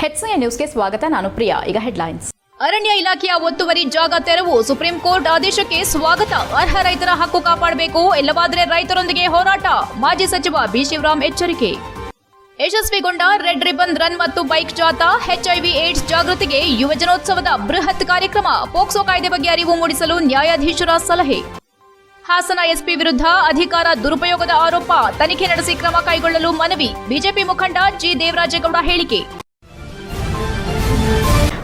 ಹೆಚ್ಸಿಯ ನ್ಯೂಸ್ಗೆ ಸ್ವಾಗತ. ನಾನು ಪ್ರಿಯಾ. ಈಗ ಹೆಡ್ಲೈನ್ಸ್. ಅರಣ್ಯ ಇಲಾಖೆಯ ಒತ್ತುವರಿ ಜಾಗ ತೆರವು, ಸುಪ್ರೀಂ ಕೋರ್ಟ್ ಆದೇಶಕ್ಕೆ ಸ್ವಾಗತ. ಅರ್ಹ ರೈತರ ಹಕ್ಕು ಕಾಪಾಡಬೇಕು, ಇಲ್ಲವಾದರೆ ರೈತರೊಂದಿಗೆ ಹೋರಾಟ. ಮಾಜಿ ಸಚಿವ ಬಿ ಶಿವರಾಮ್ ಎಚ್ಚರಿಕೆ. ಯಶಸ್ವಿಗೊಂಡ ರೆಡ್ ರಿಬನ್ ರನ್ ಮತ್ತು ಬೈಕ್ ಜಾಥಾ, ಎಚ್ಐವಿ ಏಡ್ಸ್ ಜಾಗೃತಿಗೆ ಯುವಜನೋತ್ಸವದ ಬೃಹತ್ ಕಾರ್ಯಕ್ರಮ. ಪೋಕ್ಸೋ ಕಾಯ್ದೆ ಬಗ್ಗೆ ಅರಿವು ಮೂಡಿಸಲು ನ್ಯಾಯಾಧೀಶರ ಸಲಹೆ. ಹಾಸನ ಎಸ್ಪಿ ವಿರುದ್ಧ ಅಧಿಕಾರ ದುರುಪಯೋಗದ ಆರೋಪ, ತನಿಖೆ ನಡೆಸಿ ಕ್ರಮ ಕೈಗೊಳ್ಳಲು ಮನವಿ. ಬಿಜೆಪಿ ಮುಖಂಡ ಜಿ ದೇವರಾಜೇಗೌಡ ಹೇಳಿಕೆ.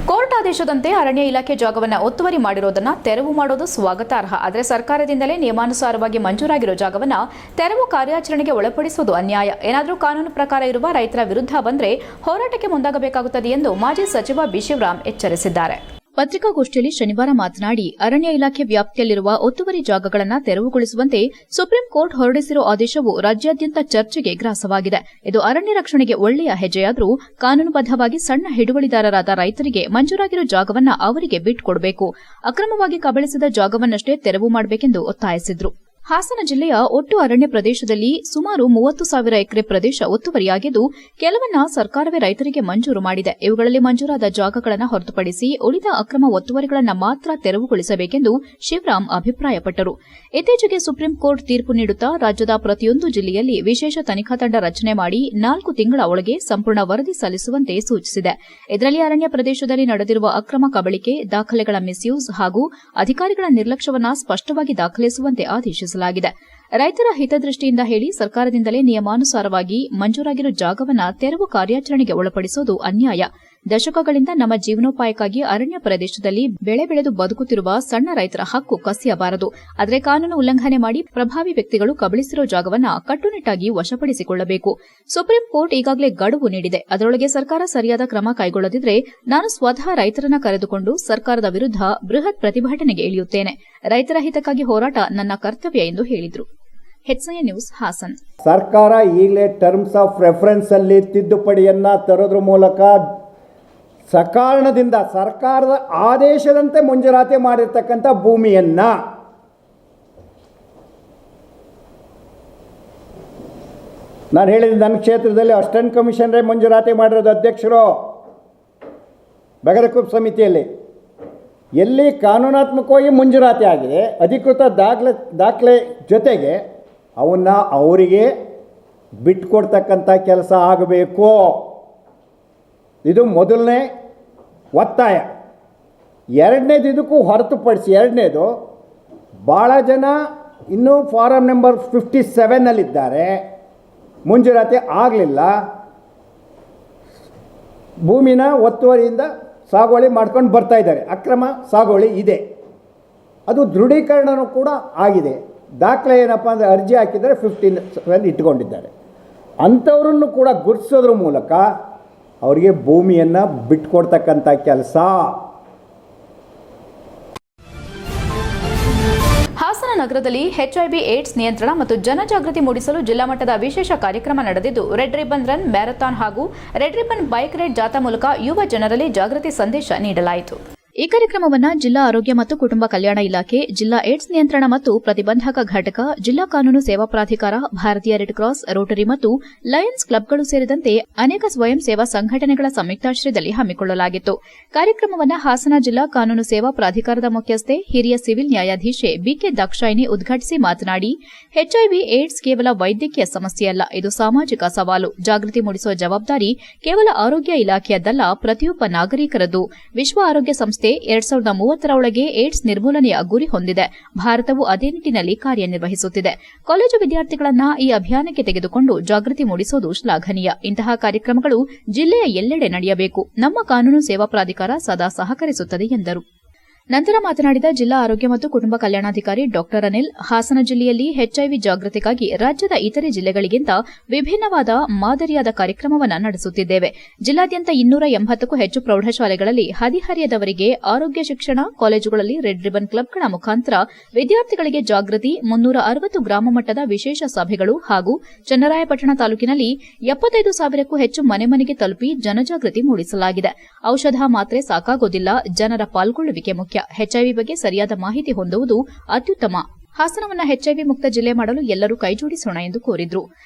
ಕೋರ್ಟ್ ಆದೇಶದಂತೆ ಅರಣ್ಯ ಇಲಾಖೆ ಜಾಗವನ್ನು ಒತ್ತುವರಿ ಮಾಡಿರೋದನ್ನ ತೆರವು ಮಾಡೋದು ಸ್ವಾಗತಾರ್ಹ. ಆದರೆ ಸರ್ಕಾರದಿಂದಲೇ ನಿಯಮಾನುಸಾರವಾಗಿ ಮಂಜೂರಾಗಿರೋ ಜಾಗವನ್ನು ತೆರವು ಕಾರ್ಯಾಚರಣೆಗೆ ಒಳಪಡಿಸುವುದು ಅನ್ಯಾಯ. ಏನಾದರೂ ಕಾನೂನು ಪ್ರಕಾರ ಇರುವ ರೈತರ ವಿರುದ್ಧ ಬಂದರೆ ಹೋರಾಟಕ್ಕೆ ಮುಂದಾಗಬೇಕಾಗುತ್ತದೆ ಎಂದು ಮಾಜಿ ಸಚಿವ ಬಿ ಶಿವರಾಮ್ ಎಚ್ಚರಿಸಿದ್ದಾರೆ. ಪತ್ರಿಕಾಗೋಷ್ಠಿಯಲ್ಲಿ ಶನಿವಾರ ಮಾತನಾಡಿ, ಅರಣ್ಯ ಇಲಾಖೆ ವ್ಯಾಪ್ತಿಯಲ್ಲಿರುವ ಒತ್ತುವರಿ ಜಾಗಗಳನ್ನು ತೆರವುಗೊಳಿಸುವಂತೆ ಸುಪ್ರೀಂ ಕೋರ್ಟ್ ಹೊರಡಿಸಿರುವ ಆದೇಶವು ರಾಜ್ಯಾದ್ಯಂತ ಚರ್ಚೆಗೆ ಗ್ರಾಸವಾಗಿದೆ. ಇದು ಅರಣ್ಯ ರಕ್ಷಣೆಗೆ ಒಳ್ಳೆಯ ಹೆಜ್ಜೆಯಾದರೂ ಕಾನೂನುಬದ್ಧವಾಗಿ ಸಣ್ಣ ಹಿಡುವಳಿದಾರರಾದ ರೈತರಿಗೆ ಮಂಜೂರಾಗಿರುವ ಜಾಗವನ್ನು ಅವರಿಗೆ ಬಿಟ್ಟುಕೊಡಬೇಕು. ಅಕ್ರಮವಾಗಿ ಕಬಳಿಸಿದ ಜಾಗವನ್ನಷ್ಟೇ ತೆರವು ಮಾಡಬೇಕೆಂದು ಒತ್ತಾಯಿಸಿದರು. ಹಾಸನ ಜಿಲ್ಲೆಯ ಒಟ್ಟು ಅರಣ್ಯ ಪ್ರದೇಶದಲ್ಲಿ ಸುಮಾರು 30,000 ಎಕರೆ ಪ್ರದೇಶ ಒತ್ತುವರಿಯಾಗಿದ್ದು, ಕೆಲವನ್ನ ಸರ್ಕಾರವೇ ರೈತರಿಗೆ ಮಂಜೂರು ಮಾಡಿದೆ. ಇವುಗಳಲ್ಲಿ ಮಂಜೂರಾದ ಜಾಗಗಳನ್ನು ಹೊರತುಪಡಿಸಿ ಉಳಿದ ಅಕ್ರಮ ಒತ್ತುವರಿಗಳನ್ನು ಮಾತ್ರ ತೆರವುಗೊಳಿಸಬೇಕೆಂದು ಶಿವರಾಮ್ ಅಭಿಪ್ರಾಯಪಟ್ಟರು. ಇತ್ತೀಚೆಗೆ ಸುಪ್ರೀಂ ಕೋರ್ಟ್ ತೀರ್ಪು ನೀಡುತ್ತಾ ರಾಜ್ಯದ ಪ್ರತಿಯೊಂದು ಜಿಲ್ಲೆಯಲ್ಲಿ ವಿಶೇಷ ತನಿಖಾ ತಂಡ ರಚನೆ ಮಾಡಿ 4 ತಿಂಗಳ ಒಳಗೆ ಸಂಪೂರ್ಣ ವರದಿ ಸಲ್ಲಿಸುವಂತೆ ಸೂಚಿಸಿದೆ. ಇದರಲ್ಲಿ ಅರಣ್ಯ ಪ್ರದೇಶದಲ್ಲಿ ನಡೆದಿರುವ ಅಕ್ರಮ ಕಬಳಿಕೆ, ದಾಖಲೆಗಳ ಮಿಸ್ಯೂಸ್ ಹಾಗೂ ಅಧಿಕಾರಿಗಳ ನಿರ್ಲಕ್ಷ್ಯವನ್ನು ಸ್ಪಷ್ಟವಾಗಿ ದಾಖಲಿಸುವಂತೆ ಆದೇಶಿಸಿದೆ. ರೈತರ ಹಿತದೃಷ್ಟಿಯಿಂದ ಹೇಳಿ ಸರ್ಕಾರದಿಂದಲೇ ನಿಯಮಾನುಸಾರವಾಗಿ ಮಂಜೂರಾಗಿರುವ ಜಾಗವನ್ನು ತೆರವು ಕಾರ್ಯಾಚರಣೆಗೆ ಒಳಪಡಿಸುವುದು ಅನ್ಯಾಯ. ದಶಕಗಳಿಂದ ನಮ್ಮ ಜೀವನೋಪಾಯಕ್ಕಾಗಿ ಅರಣ್ಯ ಪ್ರದೇಶದಲ್ಲಿ ಬೆಳೆ ಬೆಳೆದು ಬದುಕುತ್ತಿರುವ ಸಣ್ಣ ರೈತರ ಹಕ್ಕು ಕಸಿಯಬಾರದು. ಆದರೆ ಕಾನೂನು ಉಲ್ಲಂಘನೆ ಮಾಡಿ ಪ್ರಭಾವಿ ವ್ಯಕ್ತಿಗಳು ಕಬಳಿಸಿರುವ ಜಾಗವನ್ನು ಕಟ್ಟುನಿಟ್ಟಾಗಿ ವಶಪಡಿಸಿಕೊಳ್ಳಬೇಕು. ಸುಪ್ರೀಂ ಕೋರ್ಟ್ ಈಗಾಗಲೇ ಗಡುವು ನೀಡಿದೆ. ಅದರೊಳಗೆ ಸರ್ಕಾರ ಸರಿಯಾದ ಕ್ರಮ ಕೈಗೊಳ್ಳದಿದ್ದರೆ ನಾನು ಸ್ವತಃ ರೈತರನ್ನ ಕರೆದುಕೊಂಡು ಸರ್ಕಾರದ ವಿರುದ್ಧ ಬೃಹತ್ ಪ್ರತಿಭಟನೆಗೆ ಇಳಿಯುತ್ತೇನೆ. ರೈತರ ಹಿತಕ್ಕಾಗಿ ಹೋರಾಟ ನನ್ನ ಕರ್ತವ್ಯ ಎಂದು ಹೇಳಿದರು. ಹೆಚ್ಸಿಯ ನ್ಯೂಸ್, ಹಾಸನ್. ಸರ್ಕಾರ ಈಗಲೇ ಟರ್ಮ್ಸ್ ಆಫ್ ರೆಫರೆನ್ಸ್ ಅಲ್ಲಿ ತಿದ್ದುಪಡಿಯನ್ನ ತರೋದ್ರ ಮೂಲಕ ಸಕಾರಣದಿಂದ ಸರ್ಕಾರದ ಆದೇಶದಂತೆ ಮಂಜೂರಾತಿ ಮಾಡಿರ್ತಕ್ಕಂಥ ಭೂಮಿಯನ್ನ ನಾನು ಹೇಳಿದ ನನ್ನ ಕ್ಷೇತ್ರದಲ್ಲಿ ಅಸಿಸ್ಟೆಂಟ್ ಕಮಿಷನರೇ ಮಂಜೂರಾತಿ ಮಾಡಿರೋದು ಅಧ್ಯಕ್ಷರು ಬೆಗರಕುಪ್ ಸಮಿತಿಯಲ್ಲಿ. ಎಲ್ಲಿ ಕಾನೂನಾತ್ಮಕವಾಗಿ ಮಂಜೂರಾತಿ ಆಗಿದೆ, ಅಧಿಕೃತ ದಾಖಲೆ ಜೊತೆಗೆ ಅವನ್ನ ಅವರಿಗೆ ಬಿಟ್ಟುಕೊಡ್ತಕ್ಕಂಥ ಕೆಲಸ ಆಗಬೇಕು. ಇದು ಮೊದಲನೇ ಒತ್ತಾಯ. ಎರಡನೇದು, ಇದಕ್ಕೂ ಹೊರತುಪಡಿಸಿ ಎರಡನೇದು, ಭಾಳ ಜನ ಇನ್ನೂ ಫಾರಂ ನಂಬರ್ 57ನಲ್ಲಿದ್ದಾರೆ, ಮಂಜೂರಾತಿ ಆಗಲಿಲ್ಲ, ಭೂಮಿನ ಒತ್ತುವರಿಯಿಂದ ಸಾಗುವಳಿ ಮಾಡ್ಕೊಂಡು ಬರ್ತಾ ಇದ್ದಾರೆ, ಅಕ್ರಮ ಸಾಗುವಳಿ ಇದೆ. ಅದು ದೃಢೀಕರಣನೂ ಕೂಡ ಆಗಿದೆ. ದಾಖಲೆ ಏನಪ್ಪ ಅಂದರೆ ಅರ್ಜಿ ಹಾಕಿದರೆ 57 ಇಟ್ಕೊಂಡಿದ್ದಾರೆ. ಅಂಥವ್ರನ್ನು ಕೂಡ ಗುರುತಿಸೋದ್ರ ಮೂಲಕ ಅವರಿಗೆ ಭೂಮಿಯನ್ನು ಬಿಟ್ಟುಕೊಡ್ತಕ್ಕಂಥ ಕೆಲಸ. ಹಾಸನ ನಗರದಲ್ಲಿ ಎಚ್ಐವಿ ಏಡ್ಸ್ ನಿಯಂತ್ರಣ ಮತ್ತು ಜನಜಾಗೃತಿ ಮೂಡಿಸಲು ಜಿಲ್ಲಾ ಮಟ್ಟದ ವಿಶೇಷ ಕಾರ್ಯಕ್ರಮ ನಡೆದಿದ್ದು, ರೆಡ್ ರಿಬನ್ ರನ್, ಮ್ಯಾರಥಾನ್ ಹಾಗೂ ರೆಡ್ ರಿಬನ್ ಬೈಕ್ ರೈಡ್ ಜಾಥಾ ಮೂಲಕ ಯುವ ಜನರಲ್ಲಿ ಜಾಗೃತಿ ಸಂದೇಶ ನೀಡಲಾಯಿತು. ಈ ಕಾರ್ಯಕ್ರಮವನ್ನು ಜಿಲ್ಲಾ ಆರೋಗ್ಯ ಮತ್ತು ಕುಟುಂಬ ಕಲ್ಯಾಣ ಇಲಾಖೆ, ಜಿಲ್ಲಾ ಏಡ್ಸ್ ನಿಯಂತ್ರಣ ಮತ್ತು ಪ್ರತಿಬಂಧಕ ಘಟಕ, ಜಿಲ್ಲಾ ಕಾನೂನು ಸೇವಾ ಪ್ರಾಧಿಕಾರ, ಭಾರತೀಯ ರೆಡ್ ಕ್ರಾಸ್, ರೋಟರಿ ಮತ್ತು ಲಯನ್ಸ್ ಕ್ಲಬ್ಗಳು ಸೇರಿದಂತೆ ಅನೇಕ ಸ್ವಯಂ ಸೇವಾ ಸಂಘಟನೆಗಳ ಸಂಯುಕ್ತಾಶ್ರಯದಲ್ಲಿ ಹಮ್ಮಿಕೊಳ್ಳಲಾಗಿತ್ತು. ಕಾರ್ಯಕ್ರಮವನ್ನು ಹಾಸನ ಜಿಲ್ಲಾ ಕಾನೂನು ಸೇವಾ ಪ್ರಾಧಿಕಾರದ ಮುಖ್ಯಸ್ಥೆ, ಹಿರಿಯ ಸಿವಿಲ್ ನ್ಯಾಯಾಧೀಶೆ ಬಿಕೆ ದಾಕ್ಷಾಯಿನಿ ಉದ್ಘಾಟಿಸಿ ಮಾತನಾಡಿ, ಎಚ್ಐವಿ ಏಡ್ಸ್ ಕೇವಲ ವೈದ್ಯಕೀಯ ಸಮಸ್ಯೆಯಲ್ಲ, ಇದು ಸಾಮಾಜಿಕ ಸವಾಲು. ಜಾಗೃತಿ ಮೂಡಿಸುವ ಜವಾಬ್ದಾರಿ ಕೇವಲ ಆರೋಗ್ಯ ಇಲಾಖೆಯದ್ದಲ್ಲ, ಪ್ರತಿಯೊಬ್ಬ ನಾಗರಿಕರದ್ದು. ವಿಶ್ವ ಆರೋಗ್ಯ ಸಂಸ್ಥೆ 2030 ಒಳಗೆ ಏಡ್ಸ್ ನಿರ್ಮೂಲನೆಯ ಗುರಿ ಹೊಂದಿದೆ. ಭಾರತವು ಅದೇ ನಿಟ್ಟಿನಲ್ಲಿ ಕಾರ್ಯನಿರ್ವಹಿಸುತ್ತಿದೆ. ಕಾಲೇಜು ವಿದ್ಯಾರ್ಥಿಗಳನ್ನ ಈ ಅಭಿಯಾನಕ್ಕೆ ತೆಗೆದುಕೊಂಡು ಜಾಗೃತಿ ಮೂಡಿಸುವುದು ಶ್ಲಾಘನೀಯ. ಇಂತಹ ಕಾರ್ಯಕ್ರಮಗಳು ಜಿಲ್ಲೆಯ ಎಲ್ಲೆಡೆ ನಡೆಯಬೇಕು. ನಮ್ಮ ಕಾನೂನು ಸೇವಾ ಪ್ರಾಧಿಕಾರ ಸದಾ ಸಹಕರಿಸುತ್ತದೆ ಎಂದರು. ನಂತರ ಮಾತನಾಡಿದ ಜಿಲ್ಲಾ ಆರೋಗ್ಯ ಮತ್ತು ಕುಟುಂಬ ಕಲ್ಯಾಣಾಧಿಕಾರಿ ಡಾ ಅನಿಲ್, ಹಾಸನ ಜಿಲ್ಲೆಯಲ್ಲಿ ಎಚ್ಐವಿ ಜಾಗೃತಿಗಾಗಿ ರಾಜ್ಯದ ಇತರೆ ಜಿಲ್ಲೆಗಳಿಗಿಂತ ವಿಭಿನ್ನವಾದ ಮಾದರಿಯಾದ ಕಾರ್ಯಕ್ರಮವನ್ನು ನಡೆಸುತ್ತಿದ್ದೇವೆ. ಜಿಲ್ಲಾದ್ಯಂತ 280ಕ್ಕೂ ಹೆಚ್ಚು ಪ್ರೌಢಶಾಲೆಗಳಲ್ಲಿ ಹದಿಹರೆಯದವರಿಗೆ ಆರೋಗ್ಯ ಶಿಕ್ಷಣ, ಕಾಲೇಜುಗಳಲ್ಲಿ ರೆಡ್ ರಿಬನ್ ಕ್ಲಬ್ಗಳ ಮುಖಾಂತರ ವಿದ್ಯಾರ್ಥಿಗಳಿಗೆ ಜಾಗೃತಿ, 360 ಗ್ರಾಮ ಮಟ್ಟದ ವಿಶೇಷ ಸಭೆಗಳು ಹಾಗೂ ಚನ್ನರಾಯಪಟ್ಟಣ ತಾಲೂಕಿನಲ್ಲಿ 75,000ಕ್ಕೂ ಹೆಚ್ಚು ಮನೆ ಮನೆಗೆ ತಲುಪಿ ಜನಜಾಗೃತಿ ಮೂಡಿಸಲಾಗಿದೆ. ಔಷಧ ಮಾತ್ರೆ ಸಾಕಾಗೋದಿಲ್ಲ, ಜನರ ಪಾಲ್ಗೊಳ್ಳುವಿಕೆ ಮುಖ್ಯ. ಎಚ್ಐವಿ ಬಗ್ಗೆ ಸರಿಯಾದ ಮಾಹಿತಿ ಹೊಂದುವುದು ಅತ್ಯುತ್ತಮ. ಹಾಸನವನ್ನು ಎಚ್ಐವಿ ಮುಕ್ತ ಜಿಲ್ಲೆ ಮಾಡಲು ಎಲ್ಲರೂ ಕೈಜೋಡಿಸೋಣ ಎಂದು ಕೋರಿದ್ರು.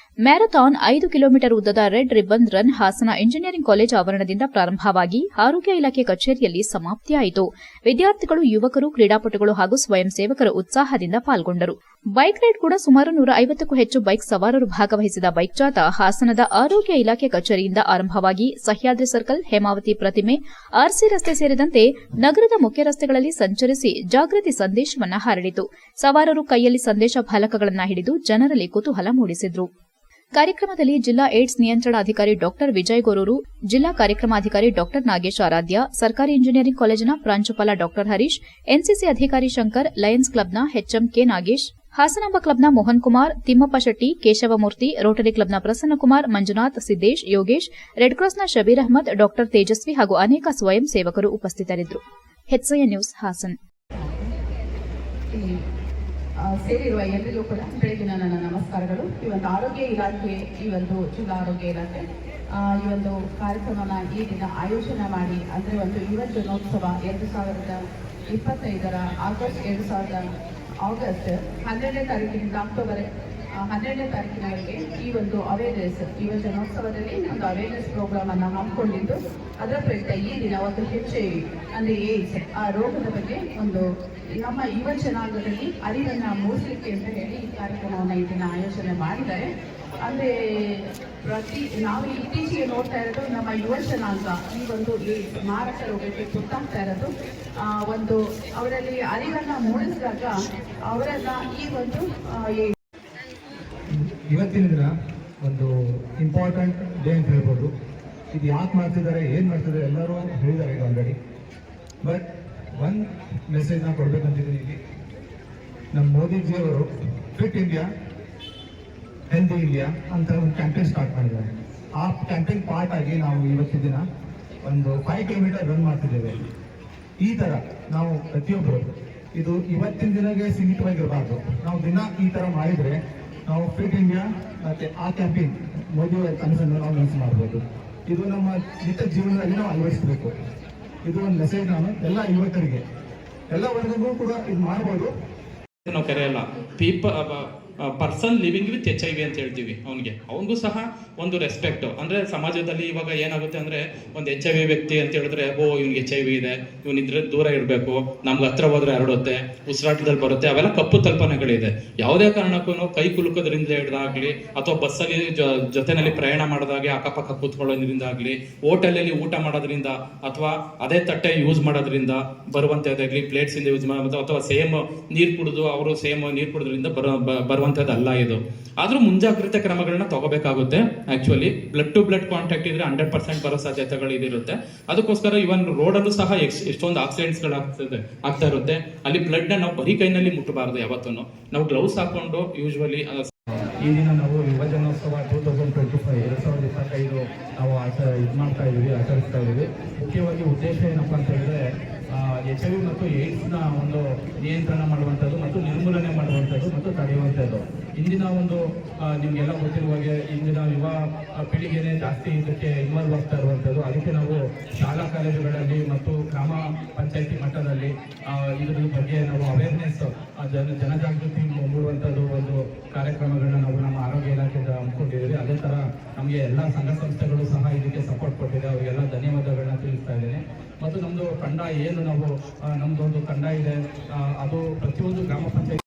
ಮ್ಯಾರಥಾನ್ 5 ಕಿಲೋಮೀಟರ್ ಉದ್ದದ red ribbon run Hassan engineering college ಆವರಣದಿಂದ ಪ್ರಾರಂಭವಾಗಿ ಆರೋಗ್ಯ ಇಲಾಖೆ ಕಚೇರಿಯಲ್ಲಿ ಸಮಾಪ್ತಿಯಾಯಿತು. ವಿದ್ಯಾರ್ಥಿಗಳು, ಯುವಕರು, ಕ್ರೀಡಾಪಟುಗಳು ಹಾಗೂ ಸ್ವಯಂ ಸೇವಕರು ಉತ್ಸಾಹದಿಂದ ಪಾಲ್ಗೊಂಡರು. ಬೈಕ್ ರೈಡ್ ಕೂಡ ಸುಮಾರು 150ಕ್ಕೂ ಹೆಚ್ಚು ಬೈಕ್ ಸವಾರರು ಭಾಗವಹಿಸಿದ ಬೈಕ್ ಜಾಥಾ ಹಾಸನದ ಆರೋಗ್ಯ ಇಲಾಖೆ ಕಚೇರಿಯಿಂದ ಆರಂಭವಾಗಿ ಸಹ್ಯಾದ್ರಿ ಸರ್ಕಲ್, ಹೇಮಾವತಿ ಪ್ರತಿಮೆ, ಆರ್ಸಿ ರಸ್ತೆ ಸೇರಿದಂತೆ ನಗರದ ಮುಖ್ಯ ರಸ್ತೆಗಳಲ್ಲಿ ಸಂಚರಿಸಿ ಜಾಗೃತಿ ಸಂದೇಶವನ್ನು ಹರಡಿತು. ಸವಾರರು ಕೈಯಲ್ಲಿ ಸಂದೇಶ ಫಲಕಗಳನ್ನು ಹಿಡಿದು ಜನರಲ್ಲಿ ಕುತೂಹಲ ಮೂಡಿಸಿದ್ರು. ಕಾರ್ಯಕ್ರಮದಲ್ಲಿ ಜಿಲ್ಲಾ ಏಡ್ಸ್ ನಿಯಂತ್ರಣಾಧಿಕಾರಿ ಡಾ ವಿಜಯ್ ಗೊರೂರು, ಜಿಲ್ಲಾ ಕಾರ್ಯಕ್ರಮಾಧಿಕಾರಿ ಡಾ ನಾಗೇಶ್ ಆರಾಧ್ಯ, ಸರ್ಕಾರಿ ಇಂಜಿನಿಯರಿಂಗ್ ಕಾಲೇಜಿನ ಪ್ರಾಂಶುಪಾಲ ಡಾ ಹರೀಶ್, ಎನ್ಸಿಸಿ ಅಧಿಕಾರಿ ಶಂಕರ್, ಲಯನ್ಸ್ ಕ್ಲಬ್ನ ಎಚ್ಎಂ ಕೆ ನಾಗೇಶ್, ಹಾಸನಾಂಬ ಕ್ಲಬ್ನ ಮೋಹನ್ ಕುಮಾರ್, ತಿಮ್ಮಪ್ಪ ಶೆಟ್ಟಿ, ಕೇಶವಮೂರ್ತಿ, ರೋಟರಿ ಕ್ಲಬ್ನ ಪ್ರಸನ್ನಕುಮಾರ್, ಮಂಜುನಾಥ್, ಸಿದ್ದೇಶ್, ಯೋಗೇಶ್, ರೆಡ್ ಕ್ರಾಸ್ನ ಶಬೀರ್ ಅಹಮದ್, ಡಾ ತೇಜಸ್ವಿ ಹಾಗೂ ಅನೇಕ ಸ್ವಯಂ ಸೇವಕರು ಉಪಸ್ಥಿತರಿದ್ದರು. HCN news Hassan. ಸೇರಿರುವ ಎಲ್ಲರಿಗೂ ಕೂಡ ಬೆಳಗಿನ ನನ್ನ ನಮಸ್ಕಾರಗಳು. ಈ ಒಂದು ಆರೋಗ್ಯ ಇಲಾಖೆ, ಈ ಒಂದು ಜಿಲ್ಲಾ ಆರೋಗ್ಯ ಇಲಾಖೆ ಈ ಒಂದು ಕಾರ್ಯಕ್ರಮನ ಈ ದಿನ ಆಯೋಜನೆ ಮಾಡಿ, ಅಂದರೆ ಒಂದು ಯುವ ಜನೋತ್ಸವ 2025 ಆಗಸ್ಟ್ 12ನೇ ತಾರೀಕಿನಿಂದ ಅಕ್ಟೋಬರ್ 12ನೇ ತಾರೀಕಿನವರೆಗೆ ಈ ಒಂದು ಅವೇರ್ನೆಸ್, ಯುವ ಜನೋತ್ಸವದಲ್ಲಿ ಒಂದು ಅವೇರ್ನೆಸ್ ಪ್ರೋಗ್ರಾಮ್ ಅನ್ನು ಹಮ್ಮಿಕೊಂಡಿದ್ದು, ಅದರ ಪ್ರಯುಕ್ತ ಈ ದಿನ ಒಂದು HIV ಅಂದರೆ ಏಡ್ಸ್ ಆ ರೋಗದ ಬಗ್ಗೆ ಒಂದು ನಮ್ಮ ಯುವ ಜನಾಂಗದಲ್ಲಿ ಅರಿವನ್ನು ಮೂಡಿಸಲಿಕ್ಕೆ ಅಂತ ಹೇಳಿ ಈ ಕಾರ್ಯಕ್ರಮವನ್ನು ಈ ದಿನ ಆಯೋಜನೆ ಮಾಡಿದ್ದಾರೆ. ಅಂದರೆ ನಾವು ಇತ್ತೀಚೆಗೆ ನೋಡ್ತಾ ಇರೋದು ನಮ್ಮ ಯುವ ಜನಾಂಗ ಈ ಒಂದು ಮಾರಕ ರೋಗಕ್ಕೆ ತುತ್ತಾಗ್ತಾ ಇರೋದು. ಒಂದು ಅವರಲ್ಲಿ ಅರಿವನ್ನು ಮೂಡಿಸಿದಾಗ ಅವರನ್ನ ಈ ಒಂದು ಇವತ್ತಿನ ದಿನ ಒಂದು ಇಂಪಾರ್ಟೆಂಟ್ ಡೇ ಅಂತ ಹೇಳ್ಬೋದು. ಇದು ಯಾಕೆ ಮಾಡ್ತಿದ್ದಾರೆ, ಏನು ಮಾಡ್ತಿದ್ದಾರೆ ಎಲ್ಲರೂ ಹೇಳಿದ್ದಾರೆ ಈಗ ಆಲ್ರೆಡಿ. ಬಟ್ ಒಂದು ಮೆಸೇಜ್ ನಾನು ಕೊಡ್ಬೇಕಂತಿದ್ದೀನಿ ಇಲ್ಲಿ. ನಮ್ಮ ಮೋದಿಜಿಯವರು ಫಿಟ್ ಇಂಡಿಯಾ ಹೆಲ್ದಿ ಇಂಡಿಯಾ ಅಂತ ಒಂದು ಕ್ಯಾಂಪೇನ್ ಸ್ಟಾರ್ಟ್ ಮಾಡಿದ್ದಾರೆ. ಆ ಕ್ಯಾಂಪೇನ್ ಪಾರ್ಟ್ ಆಗಿ ನಾವು ಇವತ್ತಿನ ದಿನ ಒಂದು 5 ಕಿಲೋಮೀಟರ್ ರನ್ ಮಾಡ್ತಿದ್ದೇವೆ. ಈ ಥರ ನಾವು ಪ್ರತಿಯೊಬ್ಬರು ಇದು ಇವತ್ತಿನ ದಿನಕ್ಕೆ ಸೀಮಿತವಾಗಿರಬಾರ್ದು. ನಾವು ದಿನ ಈ ಥರ ಮಾಡಿದರೆ ನಾವು ಫಿಟ್ ಇಂಡಿಯಾ ಮತ್ತು ಆ ಕ್ಯಾಂಪೇನ್ ಮೋದಿಯವರ ಕನಸನ್ನು ನಾವು ನನಸು ಮಾಡ್ಬೋದು. ಇದು ನಮ್ಮ ನಿತ್ಯ ಜೀವನದಲ್ಲಿ ನಾವು ಅಳವಡಿಸಬೇಕು. ಇದು ಒಂದು ಮೆಸೇಜ್ ನಾನು ಎಲ್ಲ ಯುವಕರಿಗೆ, ಎಲ್ಲ ವರ್ಗಗೂ ಕೂಡ ಇದು ಮಾಡ್ಬೋದು. ನಾವು ಕರೆಯಲ್ಲ ಪರ್ಸನ್ ಲಿವಿಂಗ್ ವಿತ್ HIV ಅಂತ ಹೇಳ್ತೀವಿ. ಅವನಿಗೂ ಸಹ ಒಂದು ರೆಸ್ಪೆಕ್ಟ್. ಅಂದರೆ ಸಮಾಜದಲ್ಲಿ ಇವಾಗ ಏನಾಗುತ್ತೆ ಅಂದರೆ ಒಂದು HIV ವ್ಯಕ್ತಿ ಅಂತ ಹೇಳಿದ್ರೆ, ಇವ್ನಿಗೆ HIV ಇದೆ, ಇವನಿದ್ರೆ ದೂರ ಇರಬೇಕು, ನಮ್ಗೆ ಹತ್ರ ಹೋದ್ರೆ ಹರಡುತ್ತೆ, ಉಸಿರಾಟದಲ್ಲಿ ಬರುತ್ತೆ, ಅವೆಲ್ಲ ಕಪ್ಪು ಕಲ್ಪನೆಗಳಿದೆ. ಯಾವುದೇ ಕಾರಣಕ್ಕೂ ಕೈ ಕುಲುಕೋದ್ರಿಂದ ಹಿಡಿದಾಗಲಿ, ಅಥವಾ ಬಸ್ಸಲ್ಲಿ ಜೊತೆನಲ್ಲಿ ಪ್ರಯಾಣ ಮಾಡೋದಾಗಿ ಅಕ್ಕಪಕ್ಕ ಕೂತ್ಕೊಳ್ಳೋದ್ರಿಂದಾಗಲಿ, ಹೋಟೆಲಲ್ಲಿ ಊಟ ಮಾಡೋದ್ರಿಂದ ಅಥವಾ ಅದೇ ತಟ್ಟೆ ಯೂಸ್ ಮಾಡೋದ್ರಿಂದ ಬರುವಂಥದ್ದಾಗಲಿ, ಪ್ಲೇಟ್ಸಿಂದ ಯೂಸ್ ಮಾಡೋದು ಅಥವಾ ಸೇಮ್ ನೀರು ಕುಡಿದು ಅವರು ಸೇಮ್ ನೀರು ಕುಡಿದ್ರಿಂದ ಬರುವಂಥದ್ದಲ್ಲ ಇದು. ಆದರೂ ಮುಂಜಾಗ್ರತೆ ಕ್ರಮಗಳನ್ನ ತಗೋಬೇಕಾಗುತ್ತೆ. Actually blood to blood contact ಇದ್ರೆ 100% ಬರೋ ಸಾಧ್ಯತೆಗಳು ಇದಿರುತ್ತೆ. ಅದಕ್ಕೋಸ್ಕರ ಇವನ್ ರೋಡಲ್ಲೂ ಸಹ ಎಷ್ಟೊಂದು ಆಕ್ಸಿಡೆಂಟ್ಸ್ಗಳು ಆಗ್ತಾ ಇರುತ್ತೆ. ಅಲ್ಲಿ ಬ್ಲಡ್ನ ನಾವು ಬರೀ ಕೈನಲ್ಲಿ ಮುಟ್ಟಬಾರ್ದು. ಯಾವತ್ತೂ ನಾವು ಗ್ಲೌಸ್ ಹಾಕೊಂಡು ಯೂಶ್ವಲಿ ಈ ದಿನ ನಾವು ಯುವ ಜನೋತ್ಸವ 2025 ನಾವು ಇದು ಮಾಡ್ತಾ ಇದ್ದೀವಿ, ಆಚರಿಸ್ತಾ ಇದ್ದೀವಿ. ಮುಖ್ಯವಾಗಿ ಉದ್ದೇಶ ಏನಪ್ಪ ಅಂತ ಹೇಳಿದ್ರೆ HIV ಮತ್ತು ಏಡ್ಸ್ನ ಒಂದು ನಿಯಂತ್ರಣ ಮಾಡುವಂಥದ್ದು ಮತ್ತು ನಿರ್ಮೂಲನೆ ಮಾಡುವಂಥದ್ದು ಮತ್ತು ತಡೆಯುವಂಥದ್ದು. ಇಂದಿನ ಒಂದು ನಿಮಗೆಲ್ಲ ಗೊತ್ತಿರುವ ಹಾಗೆ ಇಂದಿನ ಯುವ ಪೀಳಿಗೆನೇ ಜಾಸ್ತಿ ಇದಕ್ಕೆ ಇನ್ವಾಲ್ವ್ ಆಗ್ತಾ ಇರುವಂಥದ್ದು. ಅದಕ್ಕೆ ನಾವು ಶಾಲಾ ಕಾಲೇಜುಗಳಲ್ಲಿ ಮತ್ತು ಗ್ರಾಮ ಪಂಚಾಯಿತಿ ಮಟ್ಟದಲ್ಲಿ ಇದ್ರ ಬಗ್ಗೆ ನಾವು ಅವೇರ್ನೆಸ್ ಜನಜಾಗೃತಿ ಮೂಡುವಂಥದ್ದು ಒಂದು ಕಾರ್ಯಕ್ರಮಗಳನ್ನ ನಾವು ನಮ್ಮ ಆರೋಗ್ಯ ಇಲಾಖೆಯಿಂದ ಹಮ್ಮಿಕೊಂಡಿದ್ದೀವಿ. ಅದೇ ಥರ ನಮಗೆ ಎಲ್ಲ ಸಂಘ ಸಂಸ್ಥೆಗಳು ಸಹ ಇದಕ್ಕೆ ಸಪೋರ್ಟ್ ಕೊಟ್ಟಿದೆ. ಅವರಿಗೆಲ್ಲ ಧನ್ಯವಾದಗಳನ್ನ ತಿಳಿಸ್ತಾ ಇದ್ದೇನೆ. ಮತ್ತು ನಮ್ಮದು ತಂಡ ಏನು ನಾವು ನಮ್ಮದೊಂದು ತಂಡ ಇದೆ, ಅದು ಪ್ರತಿಯೊಂದು ಗ್ರಾಮ ಪಂಚಾಯತ್.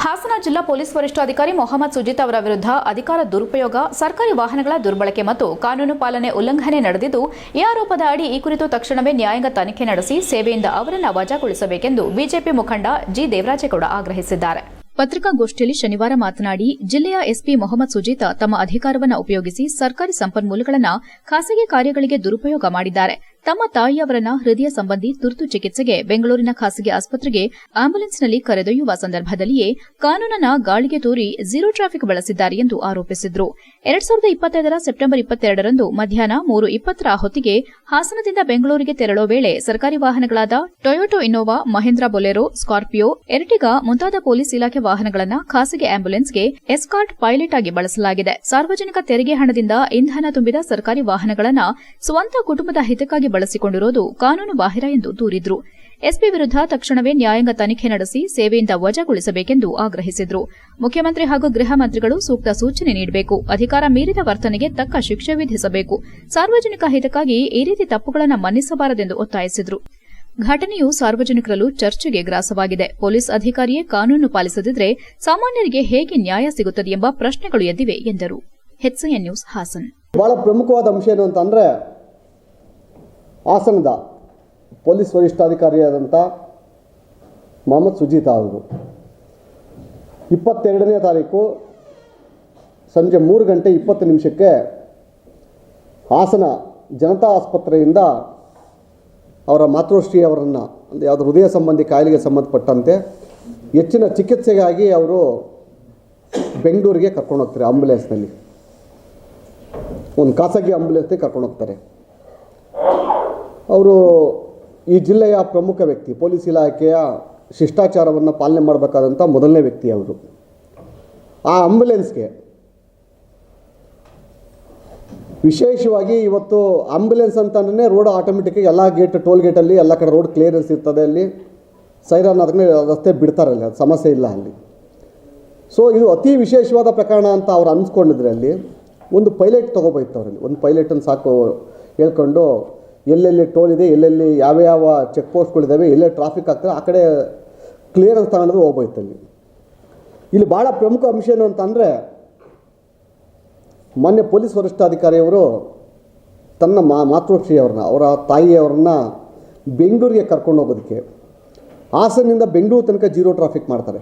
ಹಾಸನ ಜಿಲ್ಲಾ ಪೊಲೀಸ್ ವರಿಷ್ಠಾಧಿಕಾರಿ ಮೊಹಮ್ಮದ್ ಸುಜಿತ್ ಅವರ ವಿರುದ್ಧ ಅಧಿಕಾರ ದುರುಪಯೋಗ, ಸರ್ಕಾರಿ ವಾಹನಗಳ ದುರ್ಬಳಕೆ ಮತ್ತು ಕಾನೂನು ಪಾಲನೆ ಉಲ್ಲಂಘನೆ ನಡೆದಿದ್ದು, ಈ ಆರೋಪದ ಅಡಿ ಈ ಕುರಿತು ತಕ್ಷಣವೇ ನ್ಯಾಯಾಂಗ ತನಿಖೆ ನಡೆಸಿ ಸೇವೆಯಿಂದ ಅವರನ್ನು ವಜಾಗೊಳಿಸಬೇಕೆಂದು ಬಿಜೆಪಿ ಮುಖಂಡ ಜಿ ದೇವರಾಜೇಗೌಡ ಆಗ್ರಹಿಸಿದ್ದಾರೆ. ಪತ್ರಿಕಾಗೋಷ್ಠಿಯಲ್ಲಿ ಶನಿವಾರ ಮಾತನಾಡಿ, ಜಿಲ್ಲೆಯ ಎಸ್ಪಿ ಮೊಹಮ್ಮದ್ ಸುಜೀತ ತಮ್ಮ ಅಧಿಕಾರವನ್ನು ಉಪಯೋಗಿಸಿ ಸರ್ಕಾರಿ ಸಂಪನ್ಮೂಲಗಳನ್ನು ಖಾಸಗಿ ಕಾರ್ಯಗಳಿಗೆ ದುರುಪಯೋಗ ಮಾಡಿದ್ದಾರೆ. ತಮ್ಮ ತಾಯಿಯವರನ್ನ ಹೃದಯ ಸಂಬಂಧಿ ತುರ್ತು ಚಿಕಿತ್ಸೆಗೆ ಬೆಂಗಳೂರಿನ ಖಾಸಗಿ ಆಸ್ಪತ್ರೆಗೆ ಆಂಬ್ಯುಲೆನ್ಸ್ನಲ್ಲಿ ಕರೆದೊಯ್ಯುವ ಸಂದರ್ಭದಲ್ಲಿಯೇ ಕಾನೂನನ್ನ ಗಾಳಿಗೆ ತೂರಿ ಝೀರೋ ಟ್ರಾಫಿಕ್ ಬಳಸಿದ್ದಾರೆ ಎಂದು ಆರೋಪಿಸಿದರು. 2025 ಸೆಪ್ಟೆಂಬರ್ 22ರಂದು ಮಧ್ಯಾಹ್ನ 3:20 ಹೊತ್ತಿಗೆ ಹಾಸನದಿಂದ ಬೆಂಗಳೂರಿಗೆ ತೆರಳೋ ವೇಳೆ ಸರ್ಕಾರಿ ವಾಹನಗಳಾದ Toyota Innova, Mahindra Bolero, Scorpio, Ertiga ಮುಂತಾದ ಪೊಲೀಸ್ ಇಲಾಖೆ ವಾಹನಗಳನ್ನು ಖಾಸಗಿ ಆಂಬ್ಯುಲೆನ್ಸ್ಗೆ ಎಸ್ಕಾರ್ಟ್ ಪೈಲಟ್ ಆಗಿ ಬಳಸಲಾಗಿದೆ. ಸಾರ್ವಜನಿಕ ತೆರಿಗೆ ಹಣದಿಂದ ಇಂಧನ ತುಂಬಿದ ಸರ್ಕಾರಿ ವಾಹನಗಳನ್ನು ಸ್ವಂತ ಕುಟುಂಬದ ಹಿತಕ್ಕಾಗಿ ಬಳಸಿಕೊಂಡಿರುವುದು ಕಾನೂನು ಬಾಹಿರ ಎಂದು ದೂರಿದ್ರು. ಎಸ್ಪಿ ವಿರುದ್ಧ ತಕ್ಷಣವೇ ನ್ಯಾಯಾಂಗ ತನಿಖೆ ನಡೆಸಿ ಸೇವೆಯಿಂದ ವಜಾಗೊಳಿಸಬೇಕೆಂದು ಆಗ್ರಹಿಸಿದ್ರು. ಮುಖ್ಯಮಂತ್ರಿ ಹಾಗೂ ಗೃಹ ಮಂತ್ರಿಗಳು ಸೂಕ್ತ ಸೂಚನೆ ನೀಡಬೇಕು, ಅಧಿಕಾರ ಮೀರಿದ ವರ್ತನೆಗೆ ತಕ್ಕ ಶಿಕ್ಷೆ ವಿಧಿಸಬೇಕು, ಸಾರ್ವಜನಿಕ ಹಿತಕ್ಕಾಗಿ ಈ ರೀತಿ ತಪ್ಪುಗಳನ್ನು ಮನ್ನಿಸಬಾರದೆಂದು ಒತ್ತಾಯಿಸಿದ್ರು. ಘಟನೆಯು ಸಾರ್ವಜನಿಕರಲ್ಲೂ ಚರ್ಚೆಗೆ ಗ್ರಾಸವಾಗಿದೆ. ಪೊಲೀಸ್ ಅಧಿಕಾರಿಯೇ ಕಾನೂನು ಪಾಲಿಸದಿದ್ರೆ ಸಾಮಾನ್ಯರಿಗೆ ಹೇಗೆ ನ್ಯಾಯ ಸಿಗುತ್ತದೆ ಎಂಬ ಪ್ರಶ್ನೆಗಳು ಎದ್ದಿವೆ ಎಂದರು. HCN news Hassan. ಬಹಳ ಪ್ರಮುಖವಾದ ಅಂಶ ಏನು ಅಂತಂದರೆ, ಹಾಸನದ ಪೊಲೀಸ್ ವರಿಷ್ಠಾಧಿಕಾರಿಯಾದಂಥ ಮೊಹಮ್ಮದ್ ಸುಜೀತಾ ಅವರು 22ನೇ ತಾರೀಕು ಸಂಜೆ 3:20 ಹಾಸನ ಜನತಾ ಆಸ್ಪತ್ರೆಯಿಂದ ಅವರ ಮಾತೃಶ್ರೀ ಅವರನ್ನು ಯಾವುದೋ ಹೃದಯ ಸಂಬಂಧಿ ಕಾಯಿಲೆಗೆ ಸಂಬಂಧಪಟ್ಟಂತೆ ಹೆಚ್ಚಿನ ಚಿಕಿತ್ಸೆಗಾಗಿ ಅವರು ಬೆಂಗಳೂರಿಗೆ ಕರ್ಕೊಂಡು ಹೋಗ್ತಾರೆ. ಆಂಬುಲೆನ್ಸ್ನಲ್ಲಿ, ಒಂದು ಖಾಸಗಿ ಆಂಬುಲೆನ್ಸ್ಗೆ ಕರ್ಕೊಂಡು ಹೋಗ್ತಾರೆ. ಅವರು ಈ ಜಿಲ್ಲೆಯ ಪ್ರಮುಖ ವ್ಯಕ್ತಿ, ಪೊಲೀಸ್ ಇಲಾಖೆಯ ಶಿಷ್ಟಾಚಾರವನ್ನು ಪಾಲನೆ ಮಾಡಬೇಕಾದಂಥ ಮೊದಲನೇ ವ್ಯಕ್ತಿ ಅವರು. ಆ ಆಂಬುಲೆನ್ಸ್ಗೆ ವಿಶೇಷವಾಗಿ ಇವತ್ತು ಆಂಬುಲೆನ್ಸ್ ಅಂತಂದ್ರೆ ರೋಡ್ ಆಟೋಮೆಟಿಕ್ಕಾಗಿ ಎಲ್ಲ ಗೇಟ್, ಟೋಲ್ ಗೇಟಲ್ಲಿ ಎಲ್ಲ ಕಡೆ ರೋಡ್ ಕ್ಲಿಯರೆನ್ಸ್ ಇರ್ತದೆ, ಅಲ್ಲಿ ಸೈರನ್ ಅದಕ್ಕೆ ರಸ್ತೆ ಬಿಡ್ತಾರಲ್ಲಿ, ಅದು ಸಮಸ್ಯೆ ಇಲ್ಲ ಅಲ್ಲಿ. ಸೊ ಇದು ಅತಿ ವಿಶೇಷವಾದ ಪ್ರಕರಣ ಅಂತ ಅವ್ರು ಅನ್ಸ್ಕೊಂಡಿದ್ರೆ ಅಲ್ಲಿ ಒಂದು ಪೈಲಟ್ ತೊಗೋಬೋಯ್ತು ಅವರಲ್ಲಿ. ಒಂದು ಪೈಲಟನ್ನು ಸಾಕು ಹೇಳ್ಕೊಂಡು ಎಲ್ಲೆಲ್ಲಿ ಟೋಲ್ ಇದೆ, ಎಲ್ಲೆಲ್ಲಿ ಯಾವ್ಯಾವ ಚೆಕ್ ಪೋಸ್ಟ್ಗಳಿದ್ದಾವೆ, ಎಲ್ಲೆಲ್ಲಿ ಟ್ರಾಫಿಕ್ ಆಗ್ತದೆ ಆ ಕಡೆ ಕ್ಲಿಯರೆನ್ಸ್ ತಗೊಂಡ್ರೆ ಹೋಗ್ಬೋಯ್ತು ಅಲ್ಲಿ. ಇಲ್ಲಿ ಭಾಳ ಪ್ರಮುಖ ಅಂಶ ಏನು ಅಂತಂದರೆ, ಮಾನ್ಯ ಪೊಲೀಸ್ ವರಿಷ್ಠಾಧಿಕಾರಿಯವರು ತನ್ನ ಮಾತೃಶ್ರೀಯವ್ರನ್ನ, ಅವರ ತಾಯಿಯವ್ರನ್ನ ಬೆಂಗಳೂರಿಗೆ ಕರ್ಕೊಂಡು ಹೋಗೋದಕ್ಕೆ ಹಾಸನಿಂದ ಬೆಂಗಳೂರು ತನಕ ಜೀರೋ ಟ್ರಾಫಿಕ್ ಮಾಡ್ತಾರೆ.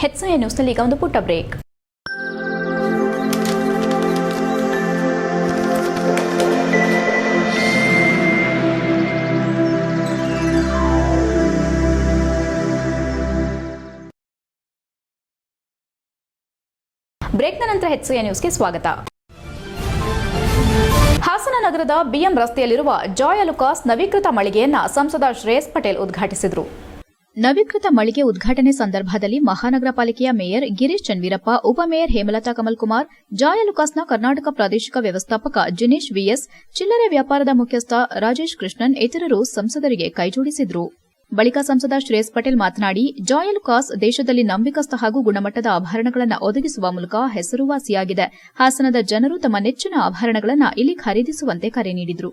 HCN ನ್ಯೂಸ್ನಲ್ಲಿ ಈಗ ಒಂದು ಪುಟ್ಟ ಬ್ರೇಕ್. ಬ್ರೇಕ್ನ ನಂತರ HCN ನ್ಯೂಸ್ಗೆ ಸ್ವಾಗತ. ಹಾಸನ ನಗರದ BM ರಸ್ತೆಯಲ್ಲಿರುವ ಜಾಯ್ ಅಲುಕಾಸ್ ನವೀಕೃತ ಮಳಿಗೆಯನ್ನ ಸಂಸದ ಶ್ರೇಯಸ್ ಪಟೇಲ್ ಉದ್ಘಾಟಿಸಿದರು. ನವೀಕೃತ ಮಳಿಗೆ ಉದ್ಘಾಟನೆ ಸಂದರ್ಭದಲ್ಲಿ ಮಹಾನಗರ ಪಾಲಿಕೆಯ ಮೇಯರ್ ಗಿರೀಶ್ ಚನ್ವೀರಪ್ಪ, ಉಪಮೇಯರ್ ಹೇಮಲತಾ ಕಮಲ್ ಕುಮಾರ್, ಜಾಯ್ ಅಲುಕಾಸ್ನ ಕರ್ನಾಟಕ ಪ್ರಾದೇಶಿಕ ವ್ಯವಸ್ಥಾಪಕ ಜಿನೇಶ್ VS, ಚಿಲ್ಲರೆ ವ್ಯಾಪಾರದ ಮುಖ್ಯಸ್ಥ ರಾಜೇಶ್ ಕೃಷ್ಣನ್ ಇತರರು ಸಂಸದರಿಗೆ ಕೈಜೋಡಿಸಿದರು. ಬಳಿಕ ಸಂಸದ ಶ್ರೇಯಸ್ ಪಟೇಲ್ ಮಾತನಾಡಿ, ಜಾಯ್ ಅಲುಕಾಸ್ ದೇಶದಲ್ಲಿ ನಂಬಿಕಸ್ಥ ಹಾಗೂ ಗುಣಮಟ್ಟದ ಆಭರಣಗಳನ್ನು ಒದಗಿಸುವ ಮೂಲಕ ಹೆಸರುವಾಸಿಯಾಗಿದೆ. ಹಾಸನದ ಜನರು ತಮ್ಮ ನೆಚ್ಚಿನ ಆಭರಣಗಳನ್ನು ಇಲ್ಲಿ ಖರೀದಿಸುವಂತೆ ಕರೆ ನೀಡಿದರು.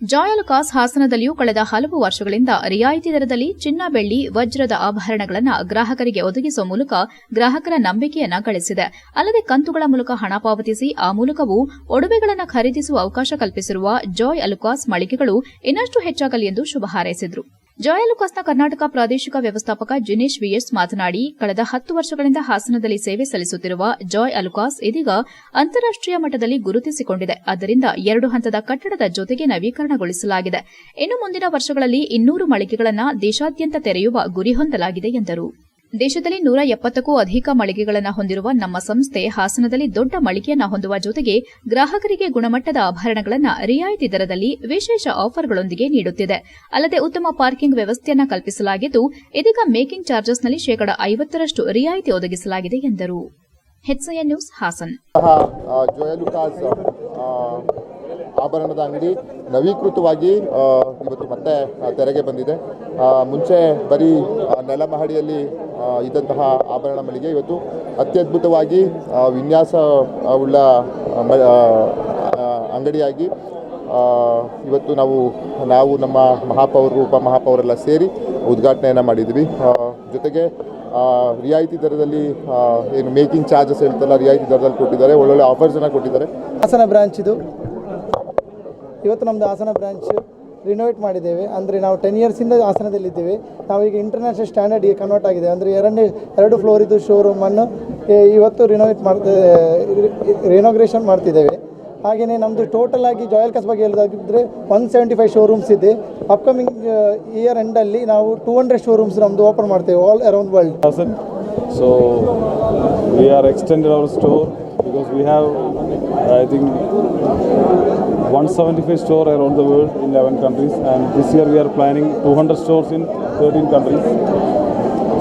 ಜಾಯ್ ಅಲುಕಾಸ್ ಹಾಸನದಲ್ಲಿಯೂ ಕಳೆದ ಹಲವು ವರ್ಷಗಳಿಂದ ರಿಯಾಯಿತಿ ದರದಲ್ಲಿ ಚಿನ್ನ, ಬೆಳ್ಳಿ, ವಜ್ರದ ಆಭರಣಗಳನ್ನು ಗ್ರಾಹಕರಿಗೆ ಒದಗಿಸುವ ಮೂಲಕ ಗ್ರಾಹಕರ ನಂಬಿಕೆಯನ್ನ ಗಳಿಸಿದೆ. ಅಲ್ಲದೆ ಕಂತುಗಳ ಮೂಲಕ ಹಣ ಪಾವತಿಸಿ ಆ ಮೂಲಕವೂ ಒಡವೆಗಳನ್ನು ಖರೀದಿಸುವ ಅವಕಾಶ ಕಲ್ಪಿಸಿರುವ ಜಾಯ್ ಅಲುಕಾಸ್ ಮಳಿಗೆಗಳು ಇನ್ನಷ್ಟು ಹೆಚ್ಚಾಗಲಿ ಎಂದು ಶುಭ ಹಾರೈಸಿದರು. ಜಾಯ್ ಅಲುಕಾಸ್ನ ಕರ್ನಾಟಕ ಪ್ರಾದೇಶಿಕ ವ್ಯವಸ್ಥಾಪಕ ಜಿನೇಶ್ VS ಮಾತನಾಡಿ, ಕಳೆದ 10 ವರ್ಷಗಳಿಂದ ಹಾಸನದಲ್ಲಿ ಸೇವೆ ಸಲ್ಲಿಸುತ್ತಿರುವ ಜಾಯ್ ಅಲುಕಾಸ್ ಇದೀಗ ಅಂತಾರಾಷ್ಟೀಯ ಮಟ್ಟದಲ್ಲಿ ಗುರುತಿಸಿಕೊಂಡಿದೆ. ಆದ್ದರಿಂದ 2 ಹಂತದ ಕಟ್ಟಡದ ಜೊತೆಗೆ ನವೀಕರಣಗೊಳಿಸಲಾಗಿದೆ. ಇನ್ನು ಮುಂದಿನ ವರ್ಷಗಳಲ್ಲಿ 200 ಮಳಿಗೆಗಳನ್ನು ದೇಶಾದ್ಯಂತ ತೆರೆಯುವ ಗುರಿ ಹೊಂದಲಾಗಿದೆ ಎಂದರು. ದೇಶದಲ್ಲಿ 170ಕ್ಕೂ ಅಧಿಕ ಮಳಿಗೆಗಳನ್ನು ಹೊಂದಿರುವ ನಮ್ಮ ಸಂಸ್ಥೆ ಹಾಸನದಲ್ಲಿ ದೊಡ್ಡ ಮಳಿಗೆಯನ್ನು ಹೊಂದುವ ಜೊತೆಗೆ ಗ್ರಾಹಕರಿಗೆ ಗುಣಮಟ್ಟದ ಆಭರಣಗಳನ್ನು ರಿಯಾಯಿತಿ ದರದಲ್ಲಿ ವಿಶೇಷ ಆಫರ್ಗಳೊಂದಿಗೆ ನೀಡುತ್ತಿದೆ. ಅಲ್ಲದೆ ಉತ್ತಮ ಪಾರ್ಕಿಂಗ್ ವ್ಯವಸ್ಥೆಯನ್ನು ಕಲ್ಪಿಸಲಾಗಿದ್ದು, ಇದೀಗ ಮೇಕಿಂಗ್ ಚಾರ್ಜಸ್ನಲ್ಲಿ 50% ರಿಯಾಯಿತಿ ಒದಗಿಸಲಾಗಿದೆ ಎಂದರು. HCN news Hassan. Joy Alukkas ಆಭರಣದ ಅಂಗಡಿ ನವೀಕೃತವಾಗಿ ಇವತ್ತು ಮತ್ತೆ ತೆರೆಗೆ ಬಂದಿದೆ. ಮುಂಚೆ ಬರೀ ನೆಲಮಹಡಿಯಲ್ಲಿ ಇದ್ದಂತಹ ಆಭರಣ ಮಳಿಗೆ ಇವತ್ತು ಅತ್ಯದ್ಭುತವಾಗಿ ವಿನ್ಯಾಸ ಉಳ್ಳ ಅಂಗಡಿಯಾಗಿ ಇವತ್ತು ನಾವು ನಮ್ಮ ಮಹಾಪೌರರು, ಉಪಮಹಾಪೌರೆಲ್ಲ ಸೇರಿ ಉದ್ಘಾಟನೆಯನ್ನು ಮಾಡಿದ್ವಿ. ಜೊತೆಗೆ ರಿಯಾಯಿತಿ ದರದಲ್ಲಿ ಏನು ಮೇಕಿಂಗ್ ಚಾರ್ಜಸ್ ಹೇಳ್ತಲ್ಲ, ರಿಯಾಯಿತಿ ದರದಲ್ಲಿ ಕೊಟ್ಟಿದ್ದಾರೆ, ಒಳ್ಳೊಳ್ಳೆ ಆಫರ್ಸನ್ನು ಕೊಟ್ಟಿದ್ದಾರೆ. ಹಾಸನ ಬ್ರಾಂಚ್ ಇದು. ಇವತ್ತು ನಮ್ಮದು ಹಾಸನ ಬ್ರಾಂಚ್ ರಿನೋವೇಟ್ ಮಾಡಿದ್ದೇವೆ. ಅಂದರೆ ನಾವು 10 ಇಯರ್ಸಿಂದ ಹಾಸನದಲ್ಲಿದ್ದೇವೆ. ನಾವೀಗ ಇಂಟರ್ನ್ಯಾಷನಲ್ ಸ್ಟ್ಯಾಂಡರ್ಡ್ಗೆ ಕನ್ವರ್ಟ್ ಆಗಿದೆ. ಅಂದರೆ 2 ಫ್ಲೋರ್ ಇದು ಶೋರೂಮನ್ನು ಇವತ್ತು ರಿನೋಗ್ರೇಷನ್ ಮಾಡ್ತಿದ್ದೇವೆ. ಹಾಗೆಯೇ ನಮ್ಮದು ಟೋಟಲ್ ಆಗಿ ಜಾಯ್ ಅಲುಕಾಸ್ ಬಗ್ಗೆ ಹೇಳೋದಾಗಿದ್ದರೆ 175 ಶೋರೂಮ್ಸ್ ಇದೆ. ಅಪ್ಕಮಿಂಗ್ ಇಯರ್ ಎಂಡಲ್ಲಿ ನಾವು 200 ಶೋರೂಮ್ಸ್ ನಮ್ಮದು ಓಪನ್ ಮಾಡ್ತೇವೆ all around world. So we are extended our store because we have I think 175 stores around the world in 11 countries, and this year we are planning 200 stores in 13 countries.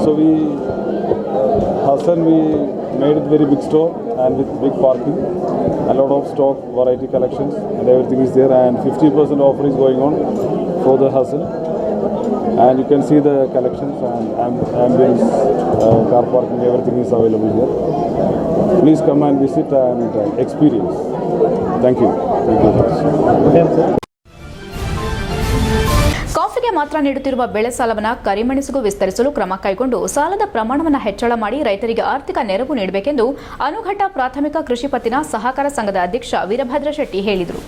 So we made it very big store and with big parking, a lot of stock, variety collections, and everything is there. And 50% offer is going on for the hustle. And you can see the collections and ambience, car parking, everything is available here. Please come and visit and experience. Thank you. Thank you. ಕಾಫಿಗೆ ಮಾತ್ರ ನೀಡುತ್ತಿರುವ ಬೆಳೆ ಸಾಲವನ್ನು ಕರಿಮೆಣಸಿಗೂ ವಿಸ್ತರಿಸಲು ಕ್ರಮ ಕೈಗೊಂಡು ಸಾಲದ ಪ್ರಮಾಣವನ್ನು ಹೆಚ್ಚಳ ಮಾಡಿ ರೈತರಿಗೆ ಆರ್ಥಿಕ ನೆರವು ನೀಡಬೇಕೆಂದು ಅನುಘಟ್ಟ ಪ್ರಾಥಮಿಕ ಕೃಷಿ ಪತ್ತಿನ ಸಹಕಾರ ಸಂಘದ ಅಧ್ಯಕ್ಷ ವೀರಭದ್ರ ಶೆಟ್ಟಿ ಹೇಳಿದರು.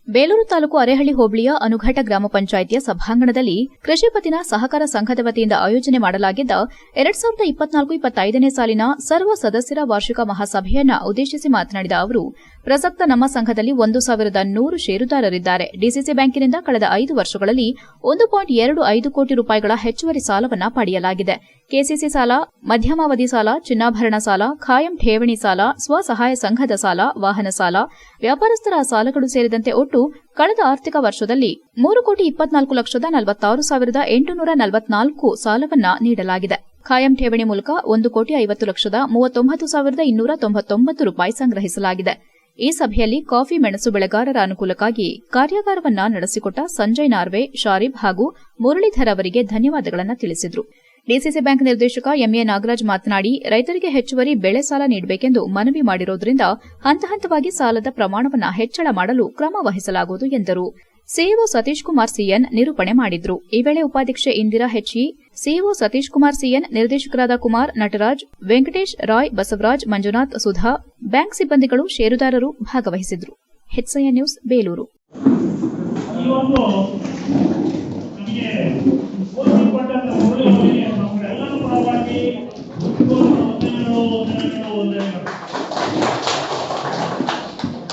ಬೇಲೂರು ತಾಲೂಕು ಅರೇಹಳ್ಳಿ ಹೋಬಳಿಯ ಅನುಘಾಟ ಗ್ರಾಮ ಪಂಚಾಯಿತಿಯ ಸಭಾಂಗಣದಲ್ಲಿ ಕೃಷಿ ಪತ್ತಿನ ಸಹಕಾರ ಸಂಘದ ವತಿಯಿಂದ ಆಯೋಜನೆ ಮಾಡಲಾಗಿದ್ದ 2024-25ನೇ ಸಾಲಿನ ಸರ್ವ ಸದಸ್ಯರ ವಾರ್ಷಿಕ ಮಹಾಸಭೆಯನ್ನ ಉದ್ದೇಶಿಸಿ ಮಾತನಾಡಿದ ಅವರು, ಪ್ರಸಕ್ತ ನಮ್ಮ ಸಂಘದಲ್ಲಿ 1,100 ಷೇರುದಾರರಿದ್ದಾರೆ. ಡಿಸಿಸಿ ಬ್ಯಾಂಕಿನಿಂದ ಕಳೆದ 5 ವರ್ಷಗಳಲ್ಲಿ 1.25 ಕೋಟಿ ರೂಪಾಯಿಗಳ ಹೆಚ್ಚುವರಿ ಸಾಲವನ್ನು ಪಡೆಯಲಾಗಿದೆ. ಕೆಸಿಸಿ ಸಾಲ, ಮಧ್ಯಮಾವಧಿ ಸಾಲ, ಚಿನ್ನಾಭರಣ ಸಾಲ, ಖಾಯಂ ಠೇವಣಿ ಸಾಲ, ಸ್ವಸಹಾಯ ಸಂಘದ ಸಾಲ, ವಾಹನ ಸಾಲ, ವ್ಯಾಪಾರಸ್ಥರ ಸಾಲಗಳು ಸೇರಿದಂತೆ ಒಟ್ಟು ಕಳೆದ ಆರ್ಥಿಕ ವರ್ಷದಲ್ಲಿ 3,24,46,844 ಸಾಲವನ್ನ ನೀಡಲಾಗಿದೆ. ಖಾಯಂ ಠೇವಣಿ ಮೂಲಕ 1,50,39,299 ರೂಪಾಯಿ ಸಂಗ್ರಹಿಸಲಾಗಿದೆ. ಈ ಸಭೆಯಲ್ಲಿ ಕಾಫಿ ಮೆಣಸು ಬೆಳೆಗಾರರ ಅನುಕೂಲಕ್ಕಾಗಿ ಕಾರ್ಯಾಗಾರವನ್ನ ನಡೆಸಿಕೊಟ್ಟ ಸಂಜಯ್ ನಾರ್ವೆ, ಶಾರಿಬ್ ಹಾಗೂ ಮುರಳೀಧರ್ ಅವರಿಗೆ ಧನ್ಯವಾದಗಳನ್ನು ತಿಳಿಸಿದರು. ಡಿಸಿಸಿ ಬ್ಯಾಂಕ್ ನಿರ್ದೇಶಕ ಎಂಎ ನಾಗರಾಜ್ ಮಾತನಾಡಿ, ರೈತರಿಗೆ ಹೆಚ್ಚುವರಿ ಬೆಳೆ ಸಾಲ ನೀಡಬೇಕೆಂದು ಮನವಿ ಮಾಡಿರುವುದರಿಂದ ಹಂತ ಹಂತವಾಗಿ ಸಾಲದ ಪ್ರಮಾಣವನ್ನು ಹೆಚ್ಚಳ ಮಾಡಲು ಕ್ರಮ ವಹಿಸಲಾಗುವುದು ಎಂದರು. ಸಿಇಒ ಸತೀಶ್ ಕುಮಾರ್ ಸಿಎನ್ ನಿರೂಪಣೆ ಮಾಡಿದ್ರು. ಈ ವೇಳೆ ಉಪಾಧ್ಯಕ್ಷೆ ಇಂದಿರಾ ಹೆಚ್ಇ, ಸಿಇಒ ಸತೀಶ್ ಕುಮಾರ್ ಸಿಎನ್, ನಿರ್ದೇಶಕರಾದ ಕುಮಾರ್, ನಟರಾಜ್, ವೆಂಕಟೇಶ್, ರಾಯ್, ಬಸವರಾಜ್, ಮಂಜುನಾಥ್, ಸುಧಾ, ಬ್ಯಾಂಕ್ ಸಿಬ್ಬಂದಿಗಳು, ಷೇರುದಾರರು ಭಾಗವಹಿಸಿದ್ರು. HIN news, Belur.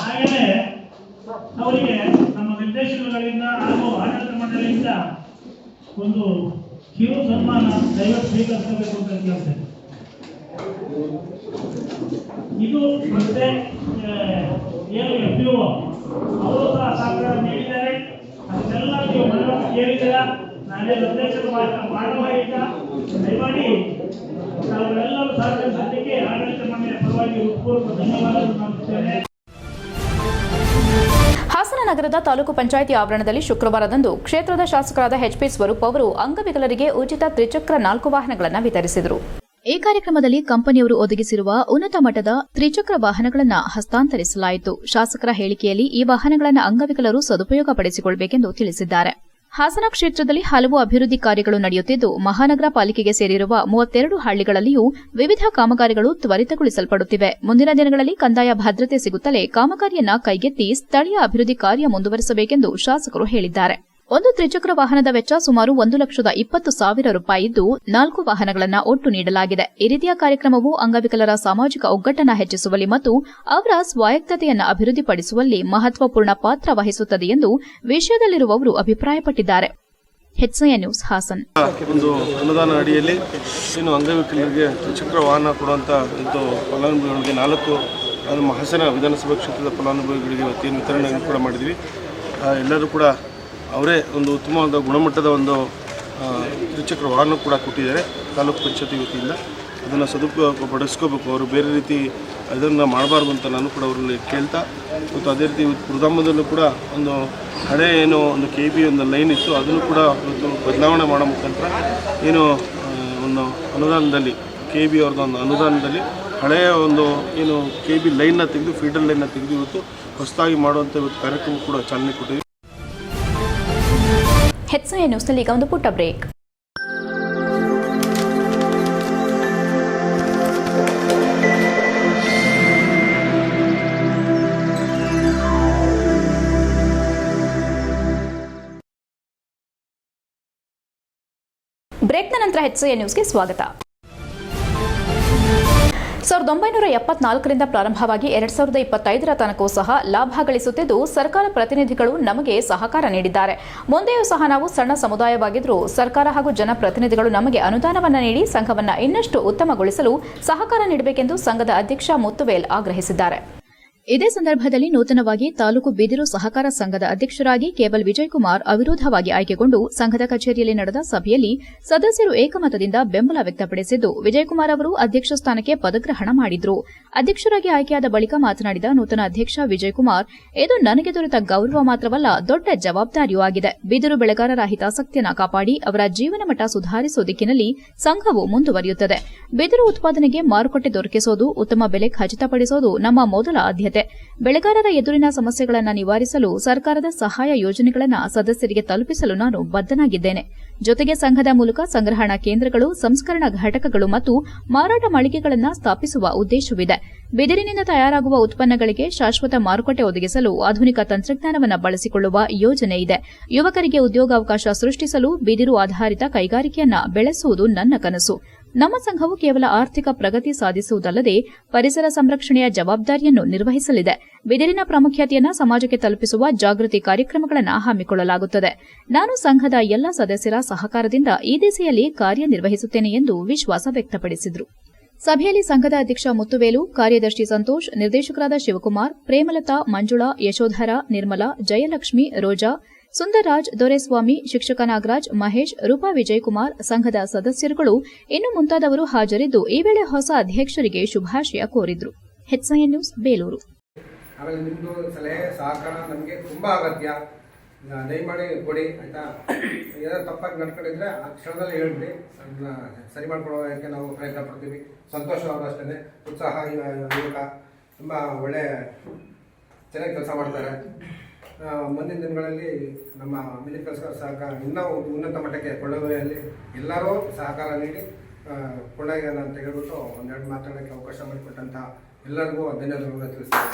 ಹಾಗೆಯೇ ಅವರಿಗೆ ನಮ್ಮ ನಿರ್ದೇಶಕರುಗಳಿಂದ ಹಾಗೂ ಆಡಳಿತ ಮಂಡಳಿಯಿಂದ ಒಂದು ಕಿರು ಸನ್ಮಾನ ದಯವಿಟ್ಟು ಸ್ವೀಕರಿಸಬೇಕು ಅಂತ ಕೇಳ್ತೇನೆ. ಇದು ಮತ್ತೆ ಏನು FPO ಅವರು ಸಹ ಸಹಕಾರ ನೀಡಿದ್ದಾರೆ. ಅದನ್ನೆಲ್ಲ ನೀವು ಮನವರಿಕೆ ಕೇಳಿದ್ದೀರಾ. ನಾನೇ ನಿರ್ದೇಶಕ ಮಾಡುವ ಈಗ ದಯಮಾಡಿ ತಾವೆಲ್ಲರೂ ಸಹಕರಿಸಿದ್ದಕ್ಕೆ ಆಡಳಿತ ಮಂಡಳಿಯ ಪರವಾಗಿ ಹೃತ್ಪೂರ್ವಕ ಧನ್ಯವಾದಗಳನ್ನು ಮಾಡುತ್ತೇನೆ. ಹಾಸನ ನಗರದ ತಾಲೂಕು ಪಂಚಾಯಿತಿ ಆವರಣದಲ್ಲಿ ಶುಕ್ರವಾರದಂದು ಕ್ಷೇತ್ರದ ಶಾಸಕರಾದ ಎಚ್ಪಿ ಸ್ವರೂಪ್ ಅವರು ಅಂಗವಿಕಲರಿಗೆ ಉಚಿತ ತ್ರಿಚಕ್ರ 4 ವಾಹನಗಳನ್ನು ವಿತರಿಸಿದರು. ಈ ಕಾರ್ಯಕ್ರಮದಲ್ಲಿ ಕಂಪನಿಯವರು ಒದಗಿಸಿರುವ ಉನ್ನತ ಮಟ್ಟದ ತ್ರಿಚಕ್ರ ವಾಹನಗಳನ್ನು ಹಸ್ತಾಂತರಿಸಲಾಯಿತು. ಶಾಸಕರ ಹೇಳಿಕೆಯಲ್ಲಿ ಈ ವಾಹನಗಳನ್ನು ಅಂಗವಿಕಲರು ಸದುಪಯೋಗ ಪಡಿಸಿಕೊಳ್ಳಬೇಕೆಂದು ತಿಳಿಸಿದ್ದಾರೆ. ಹಾಸನ ಕ್ಷೇತ್ರದಲ್ಲಿ ಹಲವು ಅಭಿವೃದ್ಧಿ ಕಾರ್ಯಗಳು ನಡೆಯುತ್ತಿದ್ದು, ಮಹಾನಗರ ಪಾಲಿಕೆಗೆ ಸೇರಿರುವ 32 ಹಳ್ಳಿಗಳಲ್ಲಿಯೂ ವಿವಿಧ ಕಾಮಗಾರಿಗಳು ತ್ವರಿತಗೊಳಿಸಲ್ಪಡುತ್ತಿವೆ. ಮುಂದಿನ ದಿನಗಳಲ್ಲಿ ಕಂದಾಯ ಭದ್ರತೆ ಸಿಗುತ್ತಲೇ ಕಾಮಗಾರಿಯನ್ನ ಕೈಗೆತ್ತಿ ಸ್ಥಳೀಯ ಅಭಿವೃದ್ಧಿ ಕಾರ್ಯ ಮುಂದುವರೆಸಬೇಕೆಂದು ಶಾಸಕರು ಹೇಳಿದ್ದಾರೆ. ಒಂದು ತ್ರಿಚಕ್ರ ವಾಹನದ ವೆಚ್ಚ ಸುಮಾರು 1,20,000 ರೂಪಾಯಿ ಇದ್ದು 4 ವಾಹನಗಳನ್ನು ಒಟ್ಟು ನೀಡಲಾಗಿದೆ. ಈ ರೀತಿಯ ಕಾರ್ಯಕ್ರಮವು ಅಂಗವಿಕಲರ ಸಾಮಾಜಿಕ ಒಗ್ಗಟ್ಟನ್ನು ಹೆಚ್ಚಿಸುವಲ್ಲಿ ಮತ್ತು ಅವರ ಸ್ವಾಯತ್ತತೆಯನ್ನು ಅಭಿವೃದ್ಧಿಪಡಿಸುವಲ್ಲಿ ಮಹತ್ವಪೂರ್ಣ ಪಾತ್ರ ವಹಿಸುತ್ತದೆ ಎಂದು ವಿಷಯದಲ್ಲಿರುವವರು ಅಭಿಪ್ರಾಯಪಟ್ಟಿದ್ದಾರೆ. HIN news, Hassan. ಒಂದು ಅನುದಾನ ಅಡಿಯಲ್ಲಿ ಇನ್ನು ಅಂಗವಿಕಲರಿಗೆ ತ್ರಿಚಕ್ರ ವಾಹನ ಕೊಡುವಂಥ ಇದು ಫಲಾನುಭವಿಗಳಿಗೆ 4 ನಮ್ಮ ಹಾಸನ ವಿಧಾನಸಭಾ ಕ್ಷೇತ್ರದ ಫಲಾನುಭವಿಗಳಿಗೆ ಇವತ್ತೇನು ವಿತರಣೆಯನ್ನು ಕೂಡ ಮಾಡಿದ್ವಿ. ಎಲ್ಲರೂ ಕೂಡ ಅವರೇ ಒಂದು ಉತ್ತಮವಾದ ಗುಣಮಟ್ಟದ ಒಂದು ತ್ರಿಚಕ್ರ ವಾಹನ ಕೂಡ ಕೊಟ್ಟಿದ್ದಾರೆ ತಾಲೂಕು ಪಂಚಾಯತಿ ವತಿಯಿಂದ. ಅದನ್ನು ಸದುಪಯೋಗ ಪಡಿಸ್ಕೋಬೇಕು. ಅವರು ಬೇರೆ ರೀತಿ ಇದನ್ನು ಮಾಡಬಾರ್ದು ಅಂತ ನಾನು ಕೂಡ ಅವರಲ್ಲಿ ಕೇಳ್ತಾ, ಮತ್ತು ಅದೇ ರೀತಿ ವೃದ್ಧಾಂಬದಲ್ಲೂ ಕೂಡ ಒಂದು ಹಳೆ ಏನು ಒಂದು KB ಒಂದು ಲೈನ್ ಇತ್ತು, ಅದನ್ನು ಕೂಡ ಇವತ್ತು ಬದಲಾವಣೆ ಮಾಡೋ ಮುಖಾಂತರ ಏನು ಒಂದು ಅನುದಾನದಲ್ಲಿ KB ಅವ್ರದ್ದು ಒಂದು ಅನುದಾನದಲ್ಲಿ ಹಳೆಯ ಒಂದು ಏನು KB ಲೈನ್ನ ತೆಗೆದು ಫೀಡರ್ ಲೈನ್ನ ತೆಗೆದು ಇವತ್ತು ಹೊಸದಾಗಿ ಮಾಡುವಂಥ ಇವತ್ತು ಕಾರ್ಯಕ್ರಮ ಕೂಡ ಚಾಲನೆ ಕೊಟ್ಟಿದ್ದೀವಿ. ಹೆಚ್ಐಎನ್ ನ್ಯೂಸ್ನಲ್ಲಿ ಈಗ ಒಂದು ಪುಟ್ಟ ಬ್ರೇಕ್. ಬ್ರೇಕ್ನ ನಂತರ ಹೆಚ್ಐಎನ್ ನ್ಯೂಸ್ಗೆ ಸ್ವಾಗತ. 1974ರಿಂದ ಪ್ರಾರಂಭವಾಗಿ 2025ರ ತನಕವೂ ಸಹ ಲಾಭ ಗಳಿಸುತ್ತಿದ್ದು, ಸರ್ಕಾರ ಪ್ರತಿನಿಧಿಗಳು ನಮಗೆ ಸಹಕಾರ ನೀಡಿದ್ದಾರೆ. ಮುಂದೆಯೂ ಸಹ ನಾವು ಸಣ್ಣ ಸಮುದಾಯವಾಗಿದ್ದರೂ ಸರ್ಕಾರ ಹಾಗೂ ಜನಪ್ರತಿನಿಧಿಗಳು ನಮಗೆ ಅನುದಾನವನ್ನು ನೀಡಿ ಸಂಘವನ್ನು ಇನ್ನಷ್ಟು ಉತ್ತಮಗೊಳಿಸಲು ಸಹಕಾರ ನೀಡಬೇಕೆಂದು ಸಂಘದ ಅಧ್ಯಕ್ಷ ಮುತ್ತುವೇಲ್ ಆಗ್ರಹಿಸಿದ್ದಾರೆ. ಇದೇ ಸಂದರ್ಭದಲ್ಲಿ ನೂತನವಾಗಿ ತಾಲೂಕು ಬಿದಿರು ಸಹಕಾರ ಸಂಘದ ಅಧ್ಯಕ್ಷರಾಗಿ ಕೇವಲ್ ವಿಜಯಕುಮಾರ್ ಅವಿರೋಧವಾಗಿ ಆಯ್ಕೆಗೊಂಡು ಸಂಘದ ಕಚೇರಿಯಲ್ಲಿ ನಡೆದ ಸಭೆಯಲ್ಲಿ ಸದಸ್ಯರು ಏಕಮತದಿಂದ ಬೆಂಬಲ ವ್ಯಕ್ತಪಡಿಸಿದ್ದು ವಿಜಯಕುಮಾರ್ ಅವರು ಅಧ್ಯಕ್ಷ ಸ್ಥಾನಕ್ಕೆ ಪದಗ್ರಹಣ ಮಾಡಿದ್ರು. ಅಧ್ಯಕ್ಷರಾಗಿ ಆಯ್ಕೆಯಾದ ಬಳಿಕ ಮಾತನಾಡಿದ ನೂತನ ಅಧ್ಯಕ್ಷ ವಿಜಯಕುಮಾರ್, ಇದು ನನಗೆ ದೊರೆತ ಗೌರವ ಮಾತ್ರವಲ್ಲ, ದೊಡ್ಡ ಜವಾಬ್ದಾರಿಯೂ ಆಗಿದೆ. ಬಿದಿರು ಬೆಳೆಗಾರರ ಹಿತಾಸಕ್ತಿಯನ್ನು ಕಾಪಾಡಿ ಅವರ ಜೀವನ ಮಟ್ಟ ಸುಧಾರಿಸುವ ದಿಕ್ಕಿನಲ್ಲಿ ಸಂಘವು ಮುಂದುವರಿಯುತ್ತದೆ. ಬಿದಿರು ಉತ್ಪಾದನೆಗೆ ಮಾರುಕಟ್ಟೆ ದೊರಕಿಸುವುದು, ಉತ್ತಮ ಬೆಲೆ ಖಚಿತಪಡಿಸುವುದು ನಮ್ಮ ಮೊದಲ ಆದ್ಯತೆ. ಬೆಳೆಗಾರರ ಎದುರಿನ ಸಮಸ್ಯೆಗಳನ್ನು ನಿವಾರಿಸಲು ಸರ್ಕಾರದ ಸಹಾಯ ಯೋಜನೆಗಳನ್ನು ಸದಸ್ಯರಿಗೆ ತಲುಪಿಸಲು ನಾನು ಬದ್ಧನಾಗಿದ್ದೇನೆ. ಜೊತೆಗೆ ಸಂಘದ ಮೂಲಕ ಸಂಗ್ರಹಣಾ ಕೇಂದ್ರಗಳು, ಸಂಸ್ಕರಣಾ ಘಟಕಗಳು ಮತ್ತು ಮಾರಾಟ ಮಳಿಗೆಗಳನ್ನು ಸ್ಥಾಪಿಸುವ ಉದ್ದೇಶವಿದೆ. ಬಿದಿರಿನಿಂದ ತಯಾರಾಗುವ ಉತ್ಪನ್ನಗಳಿಗೆ ಶಾಶ್ವತ ಮಾರುಕಟ್ಟೆ ಒದಗಿಸಲು ಆಧುನಿಕ ತಂತ್ರಜ್ಞಾನವನ್ನು ಬಳಸಿಕೊಳ್ಳುವ ಯೋಜನೆ ಇದೆ. ಯುವಕರಿಗೆ ಉದ್ಯೋಗಾವಕಾಶ ಸೃಷ್ಟಿಸಲು ಬಿದಿರು ಆಧಾರಿತ ಕೈಗಾರಿಕೆಯನ್ನು ಬೆಳೆಸುವುದು ನನ್ನ ಕನಸು. ನಮ್ಮ ಸಂಘವು ಕೇವಲ ಆರ್ಥಿಕ ಪ್ರಗತಿ ಸಾಧಿಸುವುದಲ್ಲದೆ ಪರಿಸರ ಸಂರಕ್ಷಣೆಯ ಜವಾಬ್ದಾರಿಯನ್ನು ನಿರ್ವಹಿಸಲಿದೆ. ಬಿದಿರಿನ ಪ್ರಾಮುಖ್ಯತೆಯನ್ನು ಸಮಾಜಕ್ಕೆ ತಲುಪಿಸುವ ಜಾಗೃತಿ ಕಾರ್ಯಕ್ರಮಗಳನ್ನು ಹಮ್ಮಿಕೊಳ್ಳಲಾಗುತ್ತದೆ. ನಾನು ಸಂಘದ ಎಲ್ಲ ಸದಸ್ಯರ ಸಹಕಾರದಿಂದ ಈ ದಿಸೆಯಲ್ಲಿ ಕಾರ್ಯನಿರ್ವಹಿಸುತ್ತೇನೆ ಎಂದು ವಿಶ್ವಾಸ ವ್ಯಕ್ತಪಡಿಸಿದರು. ಸಭೆಯಲ್ಲಿ ಸಂಘದ ಅಧ್ಯಕ್ಷ ಮುತ್ತುವೇಲು, ಕಾರ್ಯದರ್ಶಿ ಸಂತೋಷ್, ನಿರ್ದೇಶಕರಾದ ಶಿವಕುಮಾರ್, ಪ್ರೇಮಲತಾ, ಮಂಜುಳಾ, ಯಶೋಧರ, ನಿರ್ಮಲಾ, ಜಯಲಕ್ಷ್ಮಿ, ರೋಜಾ, ಸುಂದರರಾಜ್, ದೊರೆಸ್ವಾಮಿ, ಶಿಕ್ಷಕ ನಾಗರಾಜ್, ಮಹೇಶ್, ರೂಪಾ ವಿಜಯಕುಮಾರ್, ಸಂಘದ ಸದಸ್ಯರುಗಳು ಇನ್ನು ಮುಂತಾದವರು ಹಾಜರಿದ್ದು ಈ ವೇಳೆ ಹೊಸ ಅಧ್ಯಕ್ಷರಿಗೆ ಶುಭಾಶಯ ಕೋರಿದ್ರು. HCN news, Belur. ಆಮೇಲೆ ನಿಮ್ಮದು ಸಲಹೆ ಸಹಕಾರ ನಮಗೆ ತುಂಬ ಅಗತ್ಯ. ದಯಮಾಡಿ ಕೊಡಿ, ಆಯಿತಾ? ಏನಾದ್ರು ತಪ್ಪಾಗಿ ನಡ್ಕೊಂಡಿದ್ರೆ ಆ ಕ್ಷಣದಲ್ಲಿ ಹೇಳ್ಬಿಡಿ, ಅದನ್ನ ಸರಿ ಮಾಡ್ಕೊಳ್ಳೋಕ್ಕೆ ನಾವು ಪ್ರಯತ್ನ ಪಡ್ತೀವಿ. ಸಂತೋಷ ಅವರು ಅಷ್ಟೇ, ಉತ್ಸಾಹ ಯುವಕ, ತುಂಬ ಒಳ್ಳೆ ಚೆನ್ನಾಗಿ ಕೆಲಸ ಮಾಡ್ತಾರೆ. ಮುಂದಿನ ದಿನಗಳಲ್ಲಿ ನಮ್ಮ ಮಿಲಿ ಕೆಲಸ ಸಹಕಾರ ಇನ್ನೂ ಉನ್ನತ ಮಟ್ಟಕ್ಕೆ ಕೊಳ್ಳುವಲ್ಲಿ ಎಲ್ಲರೂ ಸಹಕಾರ ನೀಡಿ ಕೊಳ್ಳೋಣ ಅಂತ ಹೇಳ್ಬಿಟ್ಟು ಒಂದೆರಡು ಮಾತಾಡೋಕ್ಕೆ ಅವಕಾಶ ಮಾಡಿಕೊಟ್ಟಂಥ ಎಲ್ಲರಿಗೂ ಧನ್ಯವಾದಗಳನ್ನು ತಿಳಿಸ್ತೀನಿ.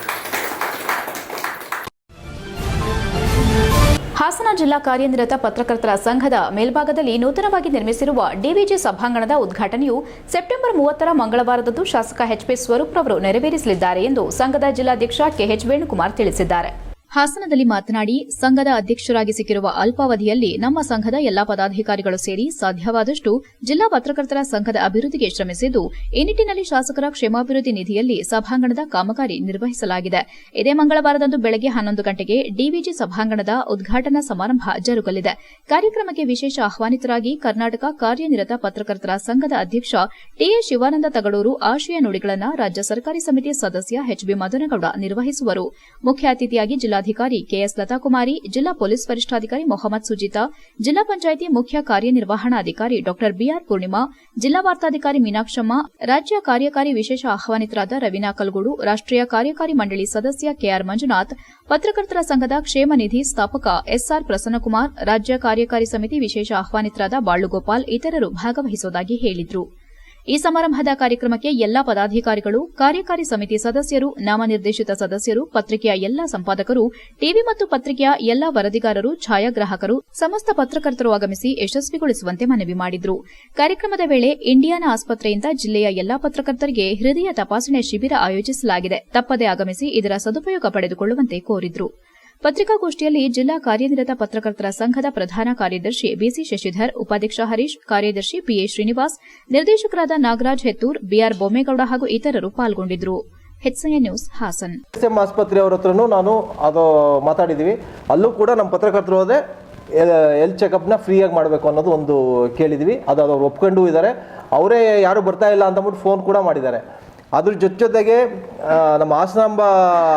ಹಾಸನ ಜಿಲ್ಲಾ ಕಾರ್ಯನಿರತ ಪತ್ರಕರ್ತರ ಸಂಘದ ಮೇಲ್ಭಾಗದಲ್ಲಿ ನೂತನವಾಗಿ ನಿರ್ಮಿಸಿರುವ ಡಿವಿಜಿ ಸಭಾಂಗಣದ ಉದ್ಘಾಟನೆಯು ಸೆಪ್ಟೆಂಬರ್ 30 ಮಂಗಳವಾರದಂದು ಶಾಸಕ ಎಚ್ಪಿ ಸ್ವರೂಪ್ ರವರು ನೆರವೇರಿಸಲಿದ್ದಾರೆ ಎಂದು ಸಂಘದ ಜಿಲ್ಲಾಧ್ಯಕ್ಷ ಕೆಎಚ್ ವೇಣುಕುಮಾರ್ ತಿಳಿಸಿದ್ದಾರೆ. ಹಾಸನದಲ್ಲಿ ಮಾತನಾಡಿ, ಸಂಘದ ಅಧ್ಯಕ್ಷರಾಗಿ ಸಿಕ್ಕಿರುವ ಅಲ್ಪಾವಧಿಯಲ್ಲಿ ನಮ್ಮ ಸಂಘದ ಎಲ್ಲಾ ಪದಾಧಿಕಾರಿಗಳು ಸೇರಿ ಸಾಧ್ಯವಾದಷ್ಟು ಜಿಲ್ಲಾ ಪತ್ರಕರ್ತರ ಸಂಘದ ಅಭಿವೃದ್ಧಿಗೆ ಶ್ರಮಿಸಿದ್ದು, ಈ ನಿಟ್ಟಿನಲ್ಲಿ ಶಾಸಕರ ಕ್ಷೇಮಾಭಿವೃದ್ಧಿ ನಿಧಿಯಲ್ಲಿ ಸಭಾಂಗಣದ ಕಾಮಗಾರಿ ನಿರ್ವಹಿಸಲಾಗಿದೆ. ಇದೇ ಮಂಗಳವಾರದಂದು ಬೆಳಗ್ಗೆ 11 ಗಂಟೆಗೆ ಡಿವಿಜಿ ಸಭಾಂಗಣದ ಉದ್ಘಾಟನಾ ಸಮಾರಂಭ ಜರುಗಲಿದೆ. ಕಾರ್ಯಕ್ರಮಕ್ಕೆ ವಿಶೇಷ ಆಹ್ವಾನಿತರಾಗಿ ಕರ್ನಾಟಕ ಕಾರ್ಯನಿರತ ಪತ್ರಕರ್ತರ ಸಂಘದ ಅಧ್ಯಕ್ಷ ಟಿಎ ಶಿವಾನಂದ ತಗಡೂರು ಆಶಯ ನುಡಿಗಳನ್ನು ರಾಜ್ಯ ಸರ್ಕಾರಿ ಸಮಿತಿ ಸದಸ್ಯ ಎಚ್ಬಿ ಮದನಗೌಡ ನಿರ್ವಹಿಸುವರು. ಮುಖ್ಯ ಅತಿಥಿಯಾಗಿ ಜಿಲ್ಲಾಧಿಕಾರಿ ಕೆಎಸ್ ಲತಾಕುಮಾರಿ, ಜಿಲ್ಲಾ ಪೊಲೀಸ್ ವರಿಷ್ಠಾಧಿಕಾರಿ ಮೊಹಮ್ಮದ್ ಸುಜಿತಾ, ಜಿಲ್ಲಾ ಪಂಚಾಯಿತಿ ಮುಖ್ಯ ಕಾರ್ಯನಿರ್ವಹಣಾಧಿಕಾರಿ ಡಾ ಬಿಆರ್ ಪೂರ್ಣಿಮಾ, ಜಿಲ್ಲಾ ವಾರ್ತಾಧಿಕಾರಿ ಮೀನಾಕ್ಷಮ್ಮ, ರಾಜ್ಯ ಕಾರ್ಯಕಾರಿ ವಿಶೇಷ ಆಹ್ವಾನಿತರಾದ ರವೀನಾ ಕಲ್ಗೂಡು, ರಾಷ್ಟ್ರೀಯ ಕಾರ್ಯಕಾರಿ ಮಂಡಳಿ ಸದಸ್ಯ ಕೆಆರ್ ಮಂಜುನಾಥ್, ಪತ್ರಕರ್ತರ ಸಂಘದ ಕ್ಷೇಮ ನಿಧಿ ಸ್ಥಾಪಕ ಎಸ್ಆರ್ ಪ್ರಸನ್ನಕುಮಾರ್, ರಾಜ್ಯ ಕಾರ್ಯಕಾರಿ ಸಮಿತಿ ವಿಶೇಷ ಆಹ್ವಾನಿತರಾದ ಬಾಳುಗೋಪಾಲ್ ಇತರರು ಭಾಗವಹಿಸುವುದಾಗಿ ಹೇಳಿದರು. ಈ ಸಮಾರಂಭದ ಕಾರ್ಯಕ್ರಮಕ್ಕೆ ಎಲ್ಲಾ ಪದಾಧಿಕಾರಿಗಳು, ಕಾರ್ಯಕಾರಿ ಸಮಿತಿ ಸದಸ್ಯರು, ನಾಮನಿರ್ದೇಶಿತ ಸದಸ್ಯರು, ಪತ್ರಿಕೆಯ ಎಲ್ಲಾ ಸಂಪಾದಕರು, ಟಿವಿ ಮತ್ತು ಪತ್ರಿಕೆಯ ಎಲ್ಲಾ ವರದಿಗಾರರು, ಛಾಯಾಗ್ರಾಹಕರು, ಸಮಸ್ತ ಪತ್ರಕರ್ತರು ಆಗಮಿಸಿ ಯಶಸ್ವಿಗೊಳಿಸುವಂತೆ ಮನವಿ ಮಾಡಿದರು. ಕಾರ್ಯಕ್ರಮದ ವೇಳೆ ಇಂಡಿಯಾನಾ ಆಸ್ಪತ್ರೆಯಿಂದ ಜಿಲ್ಲೆಯ ಎಲ್ಲಾ ಪತ್ರಕರ್ತರಿಗೆ ಹೃದಯ ತಪಾಸಣೆ ಶಿಬಿರ ಆಯೋಜಿಸಲಾಗಿದೆ. ತಪ್ಪದೇ ಆಗಮಿಸಿ ಇದರ ಸದುಪಯೋಗ ಪಡೆದುಕೊಳ್ಳುವಂತೆ ಕೋರಿದರು. ಪತ್ರಿಕಾಗೋಷ್ಠಿಯಲ್ಲಿ ಜಿಲ್ಲಾ ಕಾರ್ಯನಿರತ ಪತ್ರಕರ್ತರ ಸಂಘದ ಪ್ರಧಾನ ಕಾರ್ಯದರ್ಶಿ ಬಿಸಿ ಶಶಿಧರ್, ಉಪಾಧ್ಯಕ್ಷ ಹರೀಶ್, ಕಾರ್ಯದರ್ಶಿ ಪಿಎ ಶ್ರೀನಿವಾಸ್, ನಿರ್ದೇಶಕರಾದ ನಾಗರಾಜ್ ಹೆತ್ತೂರ್, ಬಿಆರ್ ಬೊಮ್ಮೇಗೌಡ ಹಾಗೂ ಇತರರು ಪಾಲ್ಗೊಂಡಿದ್ದರು. HCN news, Hassan. ಆಸ್ಪತ್ರೆ ಅವರ ಹತ್ರನೂ ನಾನು ಅದು ಮಾತಾಡಿದ್ದೀವಿ. ಅಲ್ಲೂ ಕೂಡ ನಮ್ಮ ಪತ್ರಕರ್ತರು ಹೋದೆ ಹೆಲ್ತ್ ಚೆಕಪ್ನ ಫ್ರೀಯಾಗಿ ಮಾಡಬೇಕು ಅನ್ನೋದು ಒಂದು ಕೇಳಿದ್ವಿ. ಅದು ಅವ್ರು ಒಪ್ಕೊಂಡು ಇದ್ದಾರೆ. ಅವರೇ ಯಾರು ಬರ್ತಾ ಇಲ್ಲ ಅಂತಂದ್ಬಿಟ್ಟು ಫೋನ್ ಕೂಡ ಮಾಡಿದ್ದಾರೆ. ಅದ್ರ ಜೊತೆಗೆ ನಮ್ಮ ಹಾಸನಾಂಬ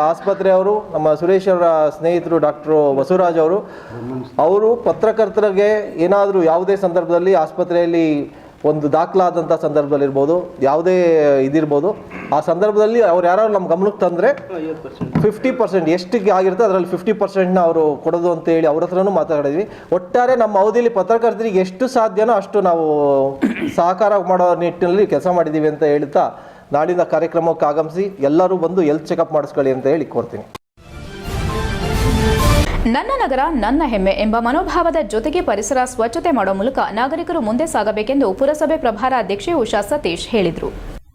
ಆಸ್ಪತ್ರೆಯವರು, ನಮ್ಮ ಸುರೇಶ್ ಅವರ ಸ್ನೇಹಿತರು ಡಾಕ್ಟರ್ ಬಸವರಾಜ್ ಅವರು ಪತ್ರಕರ್ತರಿಗೆ ಏನಾದರೂ ಯಾವುದೇ ಸಂದರ್ಭದಲ್ಲಿ ಆಸ್ಪತ್ರೆಯಲ್ಲಿ ಒಂದು ದಾಖಲಾದಂಥ ಸಂದರ್ಭದಲ್ಲಿರ್ಬೋದು, ಯಾವುದೇ ಇದಿರ್ಬೋದು, ಆ ಸಂದರ್ಭದಲ್ಲಿ ಅವ್ರು ಯಾರು ನಮ್ಮ ಗಮನಕ್ಕೆ ತಂದರೆ 50% ಎಷ್ಟಿಗೆ ಆಗಿರುತ್ತೆ ಅದರಲ್ಲಿ 50% ಅವರು ಕೊಡೋದು ಅಂತ ಹೇಳಿ ಅವ್ರ ಹತ್ರನೂ ಮಾತಾಡಿದ್ವಿ. ಒಟ್ಟಾರೆ ನಮ್ಮ ಅವಧಿಯಲ್ಲಿ ಪತ್ರಕರ್ತರಿಗೆ ಎಷ್ಟು ಸಾಧ್ಯನೋ ಅಷ್ಟು ನಾವು ಸಹಕಾರ ಮಾಡೋ ನಿಟ್ಟಿನಲ್ಲಿ ಕೆಲಸ ಮಾಡಿದ್ದೀವಿ ಅಂತ ಹೇಳ್ತಾ, ನಾಳಿನ ಕಾರ್ಯಕ್ರಮಕ್ಕೆ ಆಗಮಿಸಿ ಎಲ್ಲರೂ ಬಂದು ಹೆಲ್ತ್ ಚೆಕಪ್ ಮಾಡಿಸ್ಕೊಳ್ಳಿ ಅಂತ ಹೇಳಿ ಕೋರ್ತೀನಿ. ನನ್ನ ನಗರ ನನ್ನ ಹೆಮ್ಮೆ ಎಂಬ ಮನೋಭಾವದ ಜೊತೆಗೆ ಪರಿಸರ ಸ್ವಚ್ಛತೆ ಮಾಡುವ ಮೂಲಕ ನಾಗರಿಕರು ಮುಂದೆ ಸಾಗಬೇಕೆಂದು ಪುರಸಭೆ ಪ್ರಭಾರ ಅಧ್ಯಕ್ಷೆ ಉಷಾ ಸತೀಶ್ ಹೇಳಿದರು.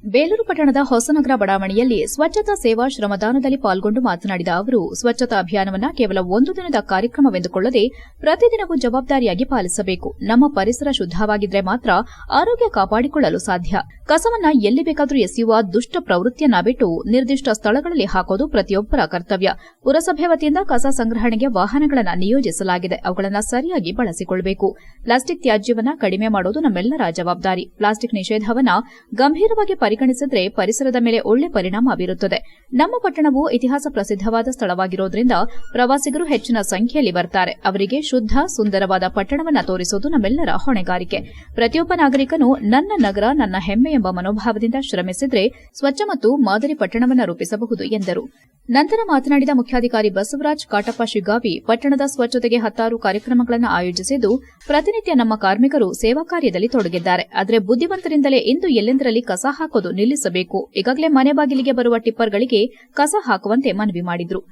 ಬೇಲೂರು ಪಟ್ಟಣದ ಹೊಸನಗರ ಬಡಾವಣೆಯಲ್ಲಿ ಸ್ವಚ್ಛತಾ ಸೇವಾ ಶ್ರಮದಾನದಲ್ಲಿ ಪಾಲ್ಗೊಂಡು ಮಾತನಾಡಿದ ಅವರು, ಸ್ವಚ್ಛತಾ ಅಭಿಯಾನವನ್ನು ಕೇವಲ ಒಂದು ದಿನದ ಕಾರ್ಯಕ್ರಮವೆಂದುಕೊಳ್ಳದೆ ಪ್ರತಿದಿನವೂ ಜವಾಬ್ದಾರಿಯಾಗಿ ಪಾಲಿಸಬೇಕು. ನಮ್ಮ ಪರಿಸರ ಶುದ್ಧವಾಗಿದ್ರೆ ಮಾತ್ರ ಆರೋಗ್ಯ ಕಾಪಾಡಿಕೊಳ್ಳಲು ಸಾಧ್ಯ. ಕಸವನ್ನ ಎಲ್ಲಿ ಬೇಕಾದರೂ ಎಸೆಯುವ ದುಷ್ಟ ಪ್ರವೃತ್ತಿಯನ್ನ ಬಿಟ್ಟು ನಿರ್ದಿಷ್ಟ ಸ್ಥಳಗಳಲ್ಲಿ ಹಾಕೋದು ಪ್ರತಿಯೊಬ್ಬರ ಕರ್ತವ್ಯ. ಪುರಸಭೆ ವತಿಯಿಂದ ಕಸ ಸಂಗ್ರಹಣೆಗೆ ವಾಹನಗಳನ್ನು ನಿಯೋಜಿಸಲಾಗಿದೆ. ಅವುಗಳನ್ನು ಸರಿಯಾಗಿ ಬಳಸಿಕೊಳ್ಳಬೇಕು. ಪ್ಲಾಸ್ಟಿಕ್ ತ್ಯಾಜ್ಯವನ್ನ ಕಡಿಮೆ ಮಾಡೋದು ನಮ್ಮೆಲ್ಲರ ಜವಾಬ್ದಾರಿ. ಪ್ಲಾಸ್ಟಿಕ್ ನಿಷೇಧವನ್ನ ಗಂಭೀರವಾಗಿ ಪರಿಗಣಿಸಿದ್ರೆ ಪರಿಸರದ ಮೇಲೆ ಒಳ್ಳೆ ಪರಿಣಾಮ ಬೀರುತ್ತದೆ. ನಮ್ಮ ಪಟ್ಟಣವು ಇತಿಹಾಸ ಪ್ರಸಿದ್ದವಾದ ಸ್ಥಳವಾಗಿರೋದ್ರಿಂದ ಪ್ರವಾಸಿಗರು ಹೆಚ್ಚಿನ ಸಂಖ್ಯೆಯಲ್ಲಿ ಬರ್ತಾರೆ. ಅವರಿಗೆ ಶುದ್ಧ ಸುಂದರವಾದ ಪಟ್ಟಣವನ್ನು ತೋರಿಸುವುದು ನಮ್ಮೆಲ್ಲರ ಹೊಣೆಗಾರಿಕೆ. ಪ್ರತಿಯೊಬ್ಬ ನಾಗರಿಕನು ನನ್ನ ನಗರ ನನ್ನ ಹೆಮ್ಮೆ ಎಂಬ ಮನೋಭಾವದಿಂದ ಶ್ರಮಿಸಿದ್ರೆ ಸ್ವಚ್ಛ ಮತ್ತು ಮಾದರಿ ಪಟ್ಟಣವನ್ನು ರೂಪಿಸಬಹುದು ಎಂದರು. ನಂತರ ಮಾತನಾಡಿದ ಮುಖ್ಯಾಧಿಕಾರಿ ಬಸವರಾಜ್ ಕಾಟಪ್ಪ ಶಿಗ್ಗಾವಿ, ಪಟ್ಟಣದ ಸ್ವಚ್ಛತೆಗೆ 10 ಕಾರ್ಯಕ್ರಮಗಳನ್ನು ಆಯೋಜಿಸಿದ್ದು ಪ್ರತಿನಿತ್ಯ ನಮ್ಮ ಕಾರ್ಮಿಕರು ಸೇವಾ ಕಾರ್ಯದಲ್ಲಿ ತೊಡಗಿದ್ದಾರೆ. ಆದರೆ ಬುದ್ಧಿವಂತರಿಂದಲೇ ಇಂದು ಎಲ್ಲೆಂದರಲ್ಲಿ ಕಸ ಹಾಕೋದು ನಿಲ್ಲಿಸಬೇಕು. ಈಗಾಗಲೇ ಮನೆ ಬಾಗಿಲಿಗೆ ಬರುವ ಟಿಪ್ಪರ್ಗಳಿಗೆ ಕಸ ಹಾಕುವಂತೆ ಮನವಿ ಮಾಡಿದ್ರು.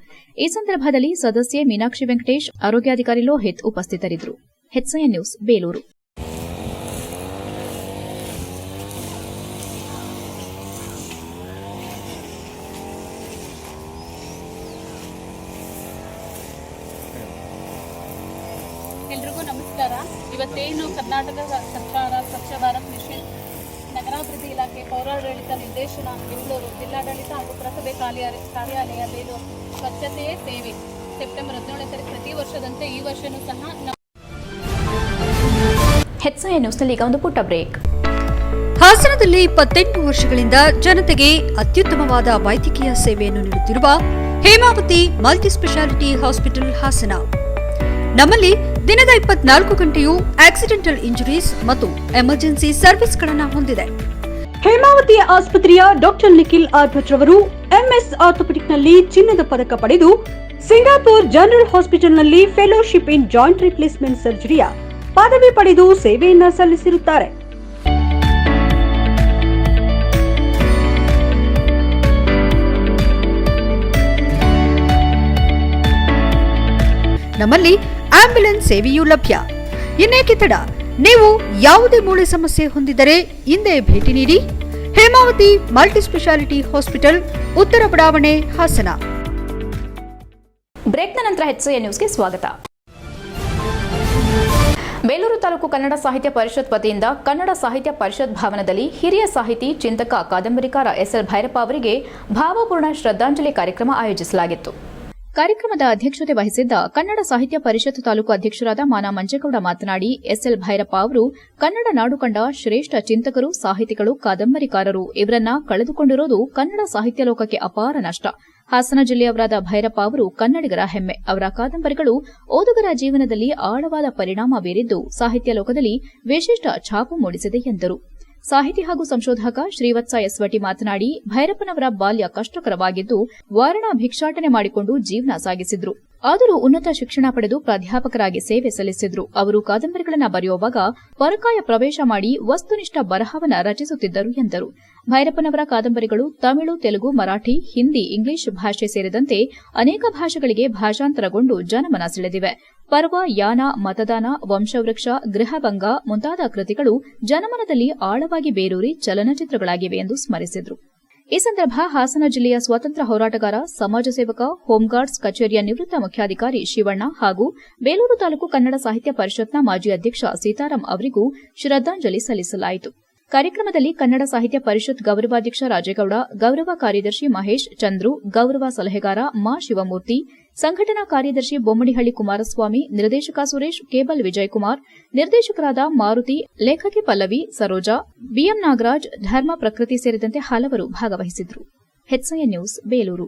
ಈ ಸಂದರ್ಭದಲ್ಲಿ ಸದಸ್ಯೆ ಮೀನಾಕ್ಷಿ ವೆಂಕಟೇಶ್, ಆರೋಗ್ಯಾಧಿಕಾರಿ ಲೋಹಿತ್ ಉಪಸ್ಥಿತರಿದ್ದರು. HCN news Belur. ಎಲ್ರಿಗೂ ನಮಸ್ಕಾರ. ಇವತ್ತೇನು ಕರ್ನಾಟಕ ಸರ್ಕಾರ ಸ್ವಚ್ಛ ಭಾರತ್ ಮಿಷನ್ ನಗರಾಭಿವೃದ್ಧಿ ಇಲಾಖೆ ಪೌರಾಡಳಿತ ನಿರ್ದೇಶನ ಬೆಂಗಳೂರು ಜಿಲ್ಲಾಡಳಿತ ಹಾಗೂ ಪುರಸಭೆ ಕಾರ್ಯಾಲಯ ಬೇಲೂರು ಸ್ವಚ್ಛತೆಯೇ ಸೇವೆ ಸೆಪ್ಟೆಂಬರ್ 17 ಪ್ರತಿ ವರ್ಷದಂತೆ ಈ ವರ್ಷನೂ ಸಹ HCN ನ್ಯೂಸ್ನಲ್ಲಿ ಈಗ ಒಂದು ಪುಟ್ಟ ಬ್ರೇಕ್. ಹಾಸನದಲ್ಲಿ 28 ವರ್ಷಗಳಿಂದ ಜನತೆಗೆ ಅತ್ಯುತ್ತಮವಾದ ವೈದ್ಯಕೀಯ ಸೇವೆಯನ್ನು ನೀಡುತ್ತಿರುವ Hemavathi multi speciality hospital Hassan. ನಮ್ಮಲ್ಲಿ ದಿನದ 24 ಗಂಟೆಯೂ ಆಕ್ಸಿಡೆಂಟಲ್ ಇಂಜುರೀಸ್ ಮತ್ತು ಎಮರ್ಜೆನ್ಸಿ ಸರ್ವಿಸ್ಗಳನ್ನು ಹೊಂದಿದೆ. ಹೇಮಾವತಿ ಆಸ್ಪತ್ರೆಯ ಡಾಕ್ಟರ್ ನಿಖಿಲ್ ಆರ್ ಭಟ್ ರವರು MS ಆರ್ಥೋಪೆಡಿಕ್ನಲ್ಲಿ ಚಿನ್ನದ ಪದಕ ಪಡೆದು ಸಿಂಗಾಪುರ್ ಜನರಲ್ ಹಾಸ್ಪಿಟಲ್ನಲ್ಲಿ ಫೆಲೋಶಿಪ್ ಇನ್ ಜಾಯಿಂಟ್ ರಿಪ್ಲೇಸ್ಮೆಂಟ್ ಸರ್ಜರಿಯ ಪದವಿ ಪಡೆದು ಸೇವೆಯನ್ನ ಸಲ್ಲಿಸಿರುತ್ತಾರೆ. ನಮ್ಮಲ್ಲಿ ಆಂಬ್ಯುಲೆನ್ಸ್ ಸೇವೆಯೂ ಲಭ್ಯ. ಇನ್ನೇಕೆ ತಡ? ನೀವು ಯಾವುದೇ ಮೂಳೆ ಸಮಸ್ಯೆ ಹೊಂದಿದರೆ ಇಂದೇ ಭೇಟಿ ನೀಡಿ. ಹೇಮಾವತಿ ಮಲ್ಟಿ ಸ್ಪೆಷಾಲಿಟಿ ಹಾಸ್ಪಿಟಲ್, ಉತ್ತರ ಬಡಾವಣೆ, ಹಾಸನ. ಬ್ರೇಕ್ನ ನಂತರ HCN ನ್ಯೂಸ್ಗೆ ಸ್ವಾಗತ. ಬೇಲೂರು ತಾಲೂಕು ಕನ್ನಡ ಸಾಹಿತ್ಯ ಪರಿಷತ್ ವತಿಯಿಂದ ಕನ್ನಡ ಸಾಹಿತ್ಯ ಪರಿಷತ್ ಭವನದಲ್ಲಿ ಹಿರಿಯ ಸಾಹಿತಿ, ಚಿಂತಕ, ಕಾದಂಬರಿಕಾರ SL ಭೈರಪ್ಪ ಅವರಿಗೆ ಭಾವಪೂರ್ಣ ಶ್ರದ್ಧಾಂಜಲಿ ಕಾರ್ಯಕ್ರಮ ಆಯೋಜಿಸಲಾಗಿತ್ತು. ಕಾರ್ಯಕ್ರಮದ ಅಧ್ಯಕ್ಷತೆ ವಹಿಸಿದ್ದ ಕನ್ನಡ ಸಾಹಿತ್ಯ ಪರಿಷತ್ ತಾಲೂಕು ಅಧ್ಯಕ್ಷರಾದ ಮಾನ ಮಂಜೇಗೌಡ ಮಾತನಾಡಿ, SL ಭೈರಪ್ಪ ಅವರು ಕನ್ನಡ ನಾಡು ಕಂಡ ಶ್ರೇಷ್ಠ ಚಿಂತಕರು, ಸಾಹಿತಿಗಳು, ಕಾದಂಬರಿಕಾರರು. ಇವರನ್ನ ಕಳೆದುಕೊಂಡಿರೋದು ಕನ್ನಡ ಸಾಹಿತ್ಯ ಲೋಕಕ್ಕೆ ಅಪಾರ ನಷ್ಟ. ಹಾಸನ ಜಿಲ್ಲೆಯವರಾದ ಭೈರಪ್ಪ ಅವರು ಕನ್ನಡಿಗರ ಹೆಮ್ಮೆ. ಅವರ ಕಾದಂಬರಿಗಳು ಓದುಗರ ಜೀವನದಲ್ಲಿ ಆಳವಾದ ಪರಿಣಾಮ ಬೀರಿದ್ದು ಸಾಹಿತ್ಯ ಲೋಕದಲ್ಲಿ ವಿಶಿಷ್ಟ ಛಾಪು ಮೂಡಿಸಿದೆ ಎಂದರು. ಸಾಹಿತಿ ಹಾಗೂ ಸಂಶೋಧಕ ಶ್ರೀವತ್ಸ ಎಸ್ವಟಿ ಮಾತನಾಡಿ, ಭೈರಪ್ಪನವರ ಬಾಲ್ಯ ಕಷ್ಟಕರವಾಗಿದ್ದು ವಾರಣ ಭಿಕ್ಷಾಟನೆ ಮಾಡಿಕೊಂಡು ಜೀವನ ಸಾಗಿಸಿದ್ರು. ಆದರೂ ಉನ್ನತ ಶಿಕ್ಷಣ ಪಡೆದು ಪ್ರಾಧ್ಯಾಪಕರಾಗಿ ಸೇವೆ ಸಲ್ಲಿಸಿದ್ರು. ಅವರು ಕಾದಂಬರಿಗಳನ್ನು ಬರೆಯುವಾಗ ಪರಕಾಯ ಪ್ರವೇಶ ಮಾಡಿ ವಸ್ತುನಿಷ್ಠ ಬರಹವನ್ನ ರಚಿಸುತ್ತಿದ್ದರು ಎಂದರು. ಭೈರಪ್ಪನವರ ಕಾದಂಬರಿಗಳು ತಮಿಳು, ತೆಲುಗು, ಮರಾಠಿ, ಹಿಂದಿ, ಇಂಗ್ಲಿಷ್ ಭಾಷೆ ಸೇರಿದಂತೆ ಅನೇಕ ಭಾಷೆಗಳಿಗೆ ಭಾಷಾಂತರಗೊಂಡು ಜನಮನ ಸೆಳೆದಿವೆ. ಪರ್ವ, ಯಾನ, ಮತದಾನ, ವಂಶವೃಕ್ಷ, ಗೃಹಭಂಗ ಮುಂತಾದ ಕೃತಿಗಳು ಜನಮನದಲ್ಲಿ ಆಳವಾಗಿ ಬೇರೂರಿ ಚಲನಚಿತ್ರಗಳಾಗಿವೆ ಎಂದು ಸ್ಮರಿಸಿದರು. ಈ ಸಂದರ್ಭ ಹಾಸನ ಜಿಲ್ಲೆಯ ಸ್ವಾತಂತ್ರ್ಯ ಹೋರಾಟಗಾರ, ಸಮಾಜ ಸೇವಕ, ಹೋಂಗಾರ್ಡ್ಸ್ ಕಚೇರಿಯ ನಿವೃತ್ತ ಮುಖ್ಯಾಧಿಕಾರಿ ಶಿವಣ್ಣ ಹಾಗೂ ಬೇಲೂರು ತಾಲೂಕು ಕನ್ನಡ ಸಾಹಿತ್ಯ ಪರಿಷತ್ನ ಮಾಜಿ ಅಧ್ಯಕ್ಷ ಸೀತಾರಾಂ ಅವರಿಗೂ ಶ್ರದ್ಧಾಂಜಲಿ ಸಲ್ಲಿಸಲಾಯಿತು. ಕಾರ್ಯಕ್ರಮದಲ್ಲಿ ಕನ್ನಡ ಸಾಹಿತ್ಯ ಪರಿಷತ್ ಗೌರವಾಧ್ಯಕ್ಷ ರಾಜೇಗೌಡ, ಗೌರವ ಕಾರ್ಯದರ್ಶಿ ಮಹೇಶ್, ಚಂದ್ರು, ಗೌರವ ಸಲಹೆಗಾರ ಮಾ ಶಿವಮೂರ್ತಿ, ಸಂಘಟನಾ ಕಾರ್ಯದರ್ಶಿ ಬೊಮ್ಮಡಿಹಳ್ಳಿ ಕುಮಾರಸ್ವಾಮಿ, ನಿರ್ದೇಶಕ ಸುರೇಶ್, ಕೇಬಲ್ ವಿಜಯಕುಮಾರ್, ನಿರ್ದೇಶಕರಾದ ಮಾರುತಿ, ಲೇಖಕಿ ಪಲ್ಲವಿ, ಸರೋಜಾ, ಬಿಎಂ ನಾಗರಾಜ್, ಧರ್ಮ ಪ್ರಕೃತಿ ಸೇರಿದಂತೆ ಹಲವರು ಭಾಗವಹಿಸಿದ್ರು. HCN news Belur.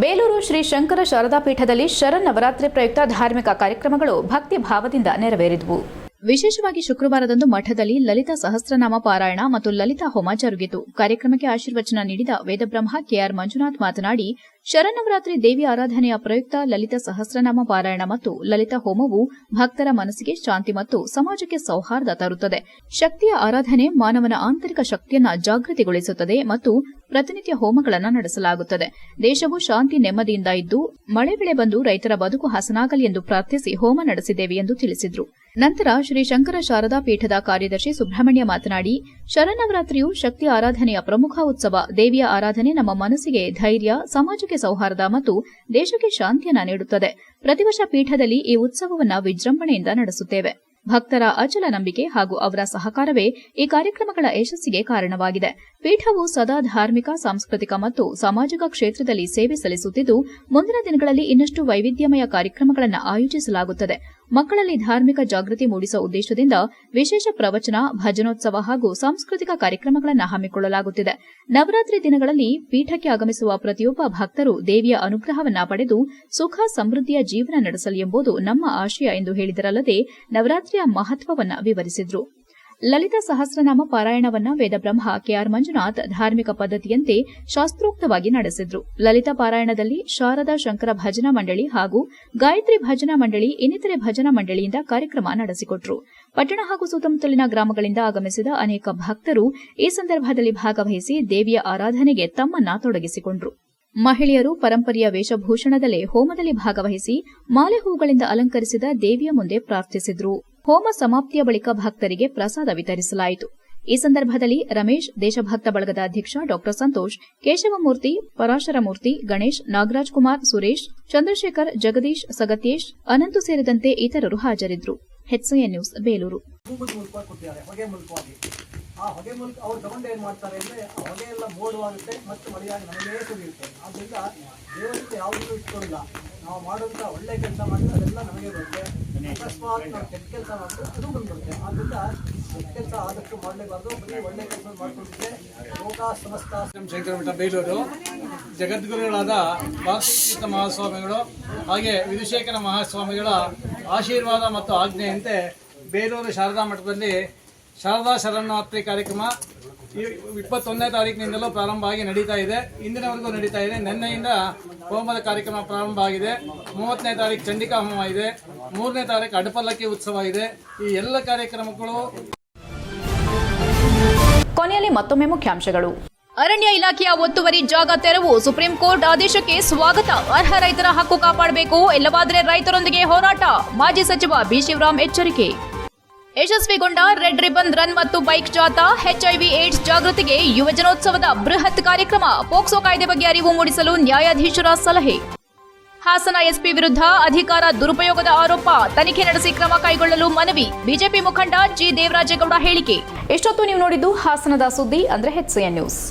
ಬೇಲೂರು ಶ್ರೀ ಶಂಕರ ಶಾರದಾ ಪೀಠದಲ್ಲಿ ಶರನ್ನವರಾತ್ರಿ ಪ್ರಯುಕ್ತ ಧಾರ್ಮಿಕ ಕಾರ್ಯಕ್ರಮಗಳು ಭಕ್ತಿ ಭಾವದಿಂದ ನೆರವೇರಿದವು. ವಿಶೇಷವಾಗಿ ಶುಕ್ರವಾರದಂದು ಮಠದಲ್ಲಿ ಲಲಿತಾ ಸಹಸ್ರನಾಮ ಪಾರಾಯಣ ಮತ್ತು ಲಲಿತಾ ಹೋಮ ಜರುಗಿತು. ಕಾರ್ಯಕ್ರಮಕ್ಕೆ ಆಶೀರ್ವಚನ ನೀಡಿದ ವೇದಬ್ರಹ್ಮ ಕೆಆರ್ ಮಂಜುನಾಥ್ ಮಾತನಾಡಿ, ಶರನ್ನವರಾತ್ರಿ ದೇವಿ ಆರಾಧನೆಯ ಪ್ರಯುಕ್ತ ಲಲಿತಾ ಸಹಸ್ರನಾಮ ಪಾರಾಯಣ ಮತ್ತು ಲಲಿತಾ ಹೋಮವು ಭಕ್ತರ ಮನಸ್ಸಿಗೆ ಶಾಂತಿ ಮತ್ತು ಸಮಾಜಕ್ಕೆ ಸೌಹಾರ್ದ ತರುತ್ತದೆ. ಶಕ್ತಿಯ ಆರಾಧನೆ ಮಾನವನ ಆಂತರಿಕ ಶಕ್ತಿಯನ್ನ ಜಾಗೃತಿಗೊಳಿಸುತ್ತದೆ ಮತ್ತು ಪ್ರತಿನಿತ್ಯ ಹೋಮಗಳನ್ನು ನಡೆಸಲಾಗುತ್ತದೆ. ದೇಶವು ಶಾಂತಿ ನೆಮ್ಮದಿಯಿಂದ ಇದ್ದು ಮಳೆ ಬೆಳೆ ಬಂದು ರೈತರ ಬದುಕು ಹಸನಾಗಲಿ ಎಂದು ಪ್ರಾರ್ಥಿಸಿ ಹೋಮ ನಡೆಸಿದ್ದೇವೆ ಎಂದು ತಿಳಿಸಿದರು. ನಂತರ ಶ್ರೀ ಶಂಕರ ಶಾರದಾ ಪೀಠದ ಕಾರ್ಯದರ್ಶಿ ಸುಬ್ರಹ್ಮಣ್ಯ ಮಾತನಾಡಿ, ಶರನ್ನವರಾತ್ರಿಯು ಶಕ್ತಿ ಆರಾಧನೆಯ ಪ್ರಮುಖ ಉತ್ಸವ. ದೇವಿಯ ಆರಾಧನೆ ನಮ್ಮ ಮನಸ್ಸಿಗೆ ಧೈರ್ಯ, ಸಮಾಜಕ್ಕೆ ಸೌಹಾರ್ದ ಮತ್ತು ದೇಶಕ್ಕೆ ಶಾಂತಿಯನ್ನ ನೀಡುತ್ತದೆ. ಪ್ರತಿವರ್ಷ ಪೀಠದಲ್ಲಿ ಈ ಉತ್ಸವವನ್ನು ವಿಜೃಂಭಣೆಯಿಂದ ನಡೆಸುತ್ತೇವೆ. ಭಕ್ತರ ಅಚಲ ನಂಬಿಕೆ ಹಾಗೂ ಅವರ ಸಹಕಾರವೇ ಈ ಕಾರ್ಯಕ್ರಮಗಳ ಯಶಸ್ಸಿಗೆ ಕಾರಣವಾಗಿದೆ. ಪೀಠವು ಸದಾ ಧಾರ್ಮಿಕ, ಸಾಂಸ್ಕೃತಿಕ ಮತ್ತು ಸಾಮಾಜಿಕ ಕ್ಷೇತ್ರದಲ್ಲಿ ಸೇವೆ ಸಲ್ಲಿಸುತ್ತಿದ್ದು, ಮುಂದಿನ ದಿನಗಳಲ್ಲಿ ಇನ್ನಷ್ಟು ವೈವಿಧ್ಯಮಯ ಕಾರ್ಯಕ್ರಮಗಳನ್ನು ಆಯೋಜಿಸಲಾಗುತ್ತದೆ. ಮಕ್ಕಳಲ್ಲಿ ಧಾರ್ಮಿಕ ಜಾಗೃತಿ ಮೂಡಿಸುವ ಉದ್ದೇಶದಿಂದ ವಿಶೇಷ ಪ್ರವಚನ, ಭಜನೋತ್ಸವ ಹಾಗೂ ಸಾಂಸ್ಕೃತಿಕ ಕಾರ್ಯಕ್ರಮಗಳನ್ನು ಹಮ್ಮಿಕೊಳ್ಳಲಾಗುತ್ತಿದೆ. ನವರಾತ್ರಿ ದಿನಗಳಲ್ಲಿ ಪೀಠಕ್ಕೆ ಆಗಮಿಸುವ ಪ್ರತಿಯೊಬ್ಬ ಭಕ್ತರು ದೇವಿಯ ಅನುಗ್ರಹವನ್ನ ಪಡೆದು ಸುಖ ಸಮೃದ್ಧಿಯ ಜೀವನ ನಡೆಸಲಿ ಎಂಬುದು ನಮ್ಮ ಆಶಯ ಎಂದು ಹೇಳಿದರಲ್ಲದೆ ನವರಾತ್ರಿಯ ಮಹತ್ವವನ್ನು ವಿವರಿಸಿದರು. ಲಲಿತಾ ಸಹಸ್ರನಾಮ ಪಾರಾಯಣವನ್ನ ವೇದಬ್ರಹ್ಮ ಕೆಆರ್ ಮಂಜುನಾಥ್ ಧಾರ್ಮಿಕ ಪದ್ಧತಿಯಂತೆ ಶಾಸ್ತ್ರೋಕ್ತವಾಗಿ ನಡೆಸಿದ್ರು. ಲಲಿತಾ ಪಾರಾಯಣದಲ್ಲಿ ಶಾರದಾ ಶಂಕರ ಭಜನಾ ಮಂಡಳಿ ಹಾಗೂ ಗಾಯತ್ರಿ ಭಜನಾ ಮಂಡಳಿ ಇನ್ನಿತರೆ ಭಜನಾ ಮಂಡಳಿಯಿಂದ ಕಾರ್ಯಕ್ರಮ ನಡೆಸಿಕೊಟ್ಟರು. ಪಟ್ಟಣ ಹಾಗೂ ಸುತ್ತಮುತ್ತಲಿನ ಗ್ರಾಮಗಳಿಂದ ಆಗಮಿಸಿದ ಅನೇಕ ಭಕ್ತರು ಈ ಸಂದರ್ಭದಲ್ಲಿ ಭಾಗವಹಿಸಿ ದೇವಿಯ ಆರಾಧನೆಗೆ ತಮ್ಮನ್ನ ತೊಡಗಿಸಿಕೊಂಡರು. ಮಹಿಳೆಯರು ಪರಂಪರೆಯ ವೇಷಭೂಷಣದಲ್ಲೇ ಹೋಮದಲ್ಲಿ ಭಾಗವಹಿಸಿ ಮಾಲೆ ಹೂಗಳಿಂದ ಅಲಂಕರಿಸಿದ ದೇವಿಯ ಮುಂದೆ ಪ್ರಾರ್ಥಿಸಿದ್ರು. ಹೋಮ ಸಮಾಪ್ತಿಯ ಬಳಿಕ ಭಕ್ತರಿಗೆ ಪ್ರಸಾದ ವಿತರಿಸಲಾಯಿತು. ಈ ಸಂದರ್ಭದಲ್ಲಿ ರಮೇಶ್, ದೇಶಭಕ್ತ ಬಳಗದ ಅಧ್ಯಕ್ಷ ಡಾ ಸಂತೋಷ್, ಕೇಶವಮೂರ್ತಿ, ಪರಾಶರಮೂರ್ತಿ, ಗಣೇಶ್, ನಾಗರಾಜ್ ಕುಮಾರ್, ಸುರೇಶ್, ಚಂದ್ರಶೇಖರ್, ಜಗದೀಶ್, ಸಗತೇಶ್, ಅನಂತು ಸೇರಿದಂತೆ ಇತರರು ಹಾಜರಿದ್ದರು. HCN news, Belur. ಆ ಹೊಗೆ ಮೂಲಕ ಅವ್ರು ತಗೊಂಡು ಏನು ಮಾಡ್ತಾರೆ ಅಂದರೆ ಆ ಹೊಗೆ ಎಲ್ಲ ಮೋಡವಾಗುತ್ತೆ ಮತ್ತು ಮಳೆಯಾಗಿ ನಮಗೇ ಸುರಿಯುತ್ತೆ. ಆದ್ದರಿಂದ ದೇವರಿಗೆ ಯಾವುದೂ ಇಟ್ಕೊಳ್ಳಿಲ್ಲ. ನಾವು ಮಾಡೋಂಥ ಒಳ್ಳೆ ಕೆಲಸ ಮಾಡಿದ್ರೆ ಅದೆಲ್ಲ ನಮಗೆ ಬರುತ್ತೆ. ಅಕಸ್ಮಾತ್ ನಾವು ಕೆಟ್ಟ ಕೆಲಸ ಮಾಡಿದ್ರೆ ಅದು ಬಂದ್ಬರುತ್ತೆ. ಆದ್ದರಿಂದ ಕೆಟ್ಟ ಕೆಲಸ ಆದಷ್ಟು ಮಾಡಲೇಬಾರ್ದು. ಬರೀ ಒಳ್ಳೆ ಕೆಲಸ ಮಾಡ್ಕೊಂಡಿದ್ದೆ ಲೋಕ ಸಮಸ್ತ ಶಂಕರಮಠ ಬೇಲೂರು ಜಗದ್ಗುರುಗಳಾದ ಭಾರತೀತ ಮಹಾಸ್ವಾಮಿಗಳು ಹಾಗೆ ವಿಧುಶೇಖರ ಮಹಾಸ್ವಾಮಿಗಳ ಆಶೀರ್ವಾದ ಮತ್ತು ಆಜ್ಞೆಯಂತೆ ಬೇಲೂರು ಶಾರದಾ ಮಠದಲ್ಲಿ ಶಾರದಾ ಶರನ್ನವರಾತ್ರಿ ಕಾರ್ಯಕ್ರಮ 21ನೇ ತಾರೀಕಿನಿಂದಲೂ ಪ್ರಾರಂಭ ಆಗಿ ನಡೀತಾ ಇದೆ. ಇಂದಿನವರೆಗೂ ನಡೀತಾ ಇದೆ. ನಿನ್ನೆಯಿಂದ ಹೋಮದ ಕಾರ್ಯಕ್ರಮ ಪ್ರಾರಂಭ ಆಗಿದೆ. 30ನೇ ತಾರೀಕು ಚಂಡಿಕಾ ಹೋಮ ಇದೆ. 3ನೇ ತಾರೀಕು ಅಡಪಲ್ಲಕ್ಕಿ ಉತ್ಸವ ಇದೆ. ಈ ಎಲ್ಲ ಕಾರ್ಯಕ್ರಮಗಳು. ಕೊನೆಯಲ್ಲಿ ಮತ್ತೊಮ್ಮೆ ಮುಖ್ಯಾಂಶಗಳು. ಅರಣ್ಯ ಇಲಾಖೆಯ ಒತ್ತುವರಿ ಜಾಗ ತೆರವು, ಸುಪ್ರೀಂ ಕೋರ್ಟ್ ಆದೇಶಕ್ಕೆ ಸ್ವಾಗತ. ಅರ್ಹ ರೈತರ ಹಕ್ಕು ಕಾಪಾಡಬೇಕು, ಇಲ್ಲವಾದರೆ ರೈತರೊಂದಿಗೆ ಹೋರಾಟ. ಮಾಜಿ ಸಚಿವ ಬಿ ಶಿವರಾಮ್ ಎಚ್ಚರಿಕೆ. ಯಶಸ್ವಿಗೊಂಡ ರೆಡ್ ರಿಬನ್ ರನ್ ಮತ್ತು ಬೈಕ್ ಜಾಥಾ, HIV ಏಡ್ಸ್ ಜಾಗೃತಿಗೆ ಯುವಜನೋತ್ಸವದ ಬೃಹತ್ ಕಾರ್ಯಕ್ರಮ. ಪೋಕ್ಸೋ ಕಾಯ್ದೆ ಬಗ್ಗೆ ಅರಿವು ಮೂಡಿಸಲು ನ್ಯಾಯಾಧೀಶರ ಸಲಹೆ. ಹಾಸನ ಎಸ್ಪಿ ವಿರುದ್ಧ ಅಧಿಕಾರ ದುರುಪಯೋಗದ ಆರೋಪ, ತನಿಖೆ ನಡೆಸಿ ಕ್ರಮ ಕೈಗೊಳ್ಳಲು ಮನವಿ. ಬಿಜೆಪಿ ಮುಖಂಡ ಜಿ ದೇವರಾಜೇಗೌಡ ಹೇಳಿಕೆ. ಎಷ್ಟೊತ್ತು ನೀವು ನೋಡಿದ್ದು ಹಾಸನದ ಸುದ್ದಿ ಅಂದ್ರೆ HCN ನ್ಯೂಸ್.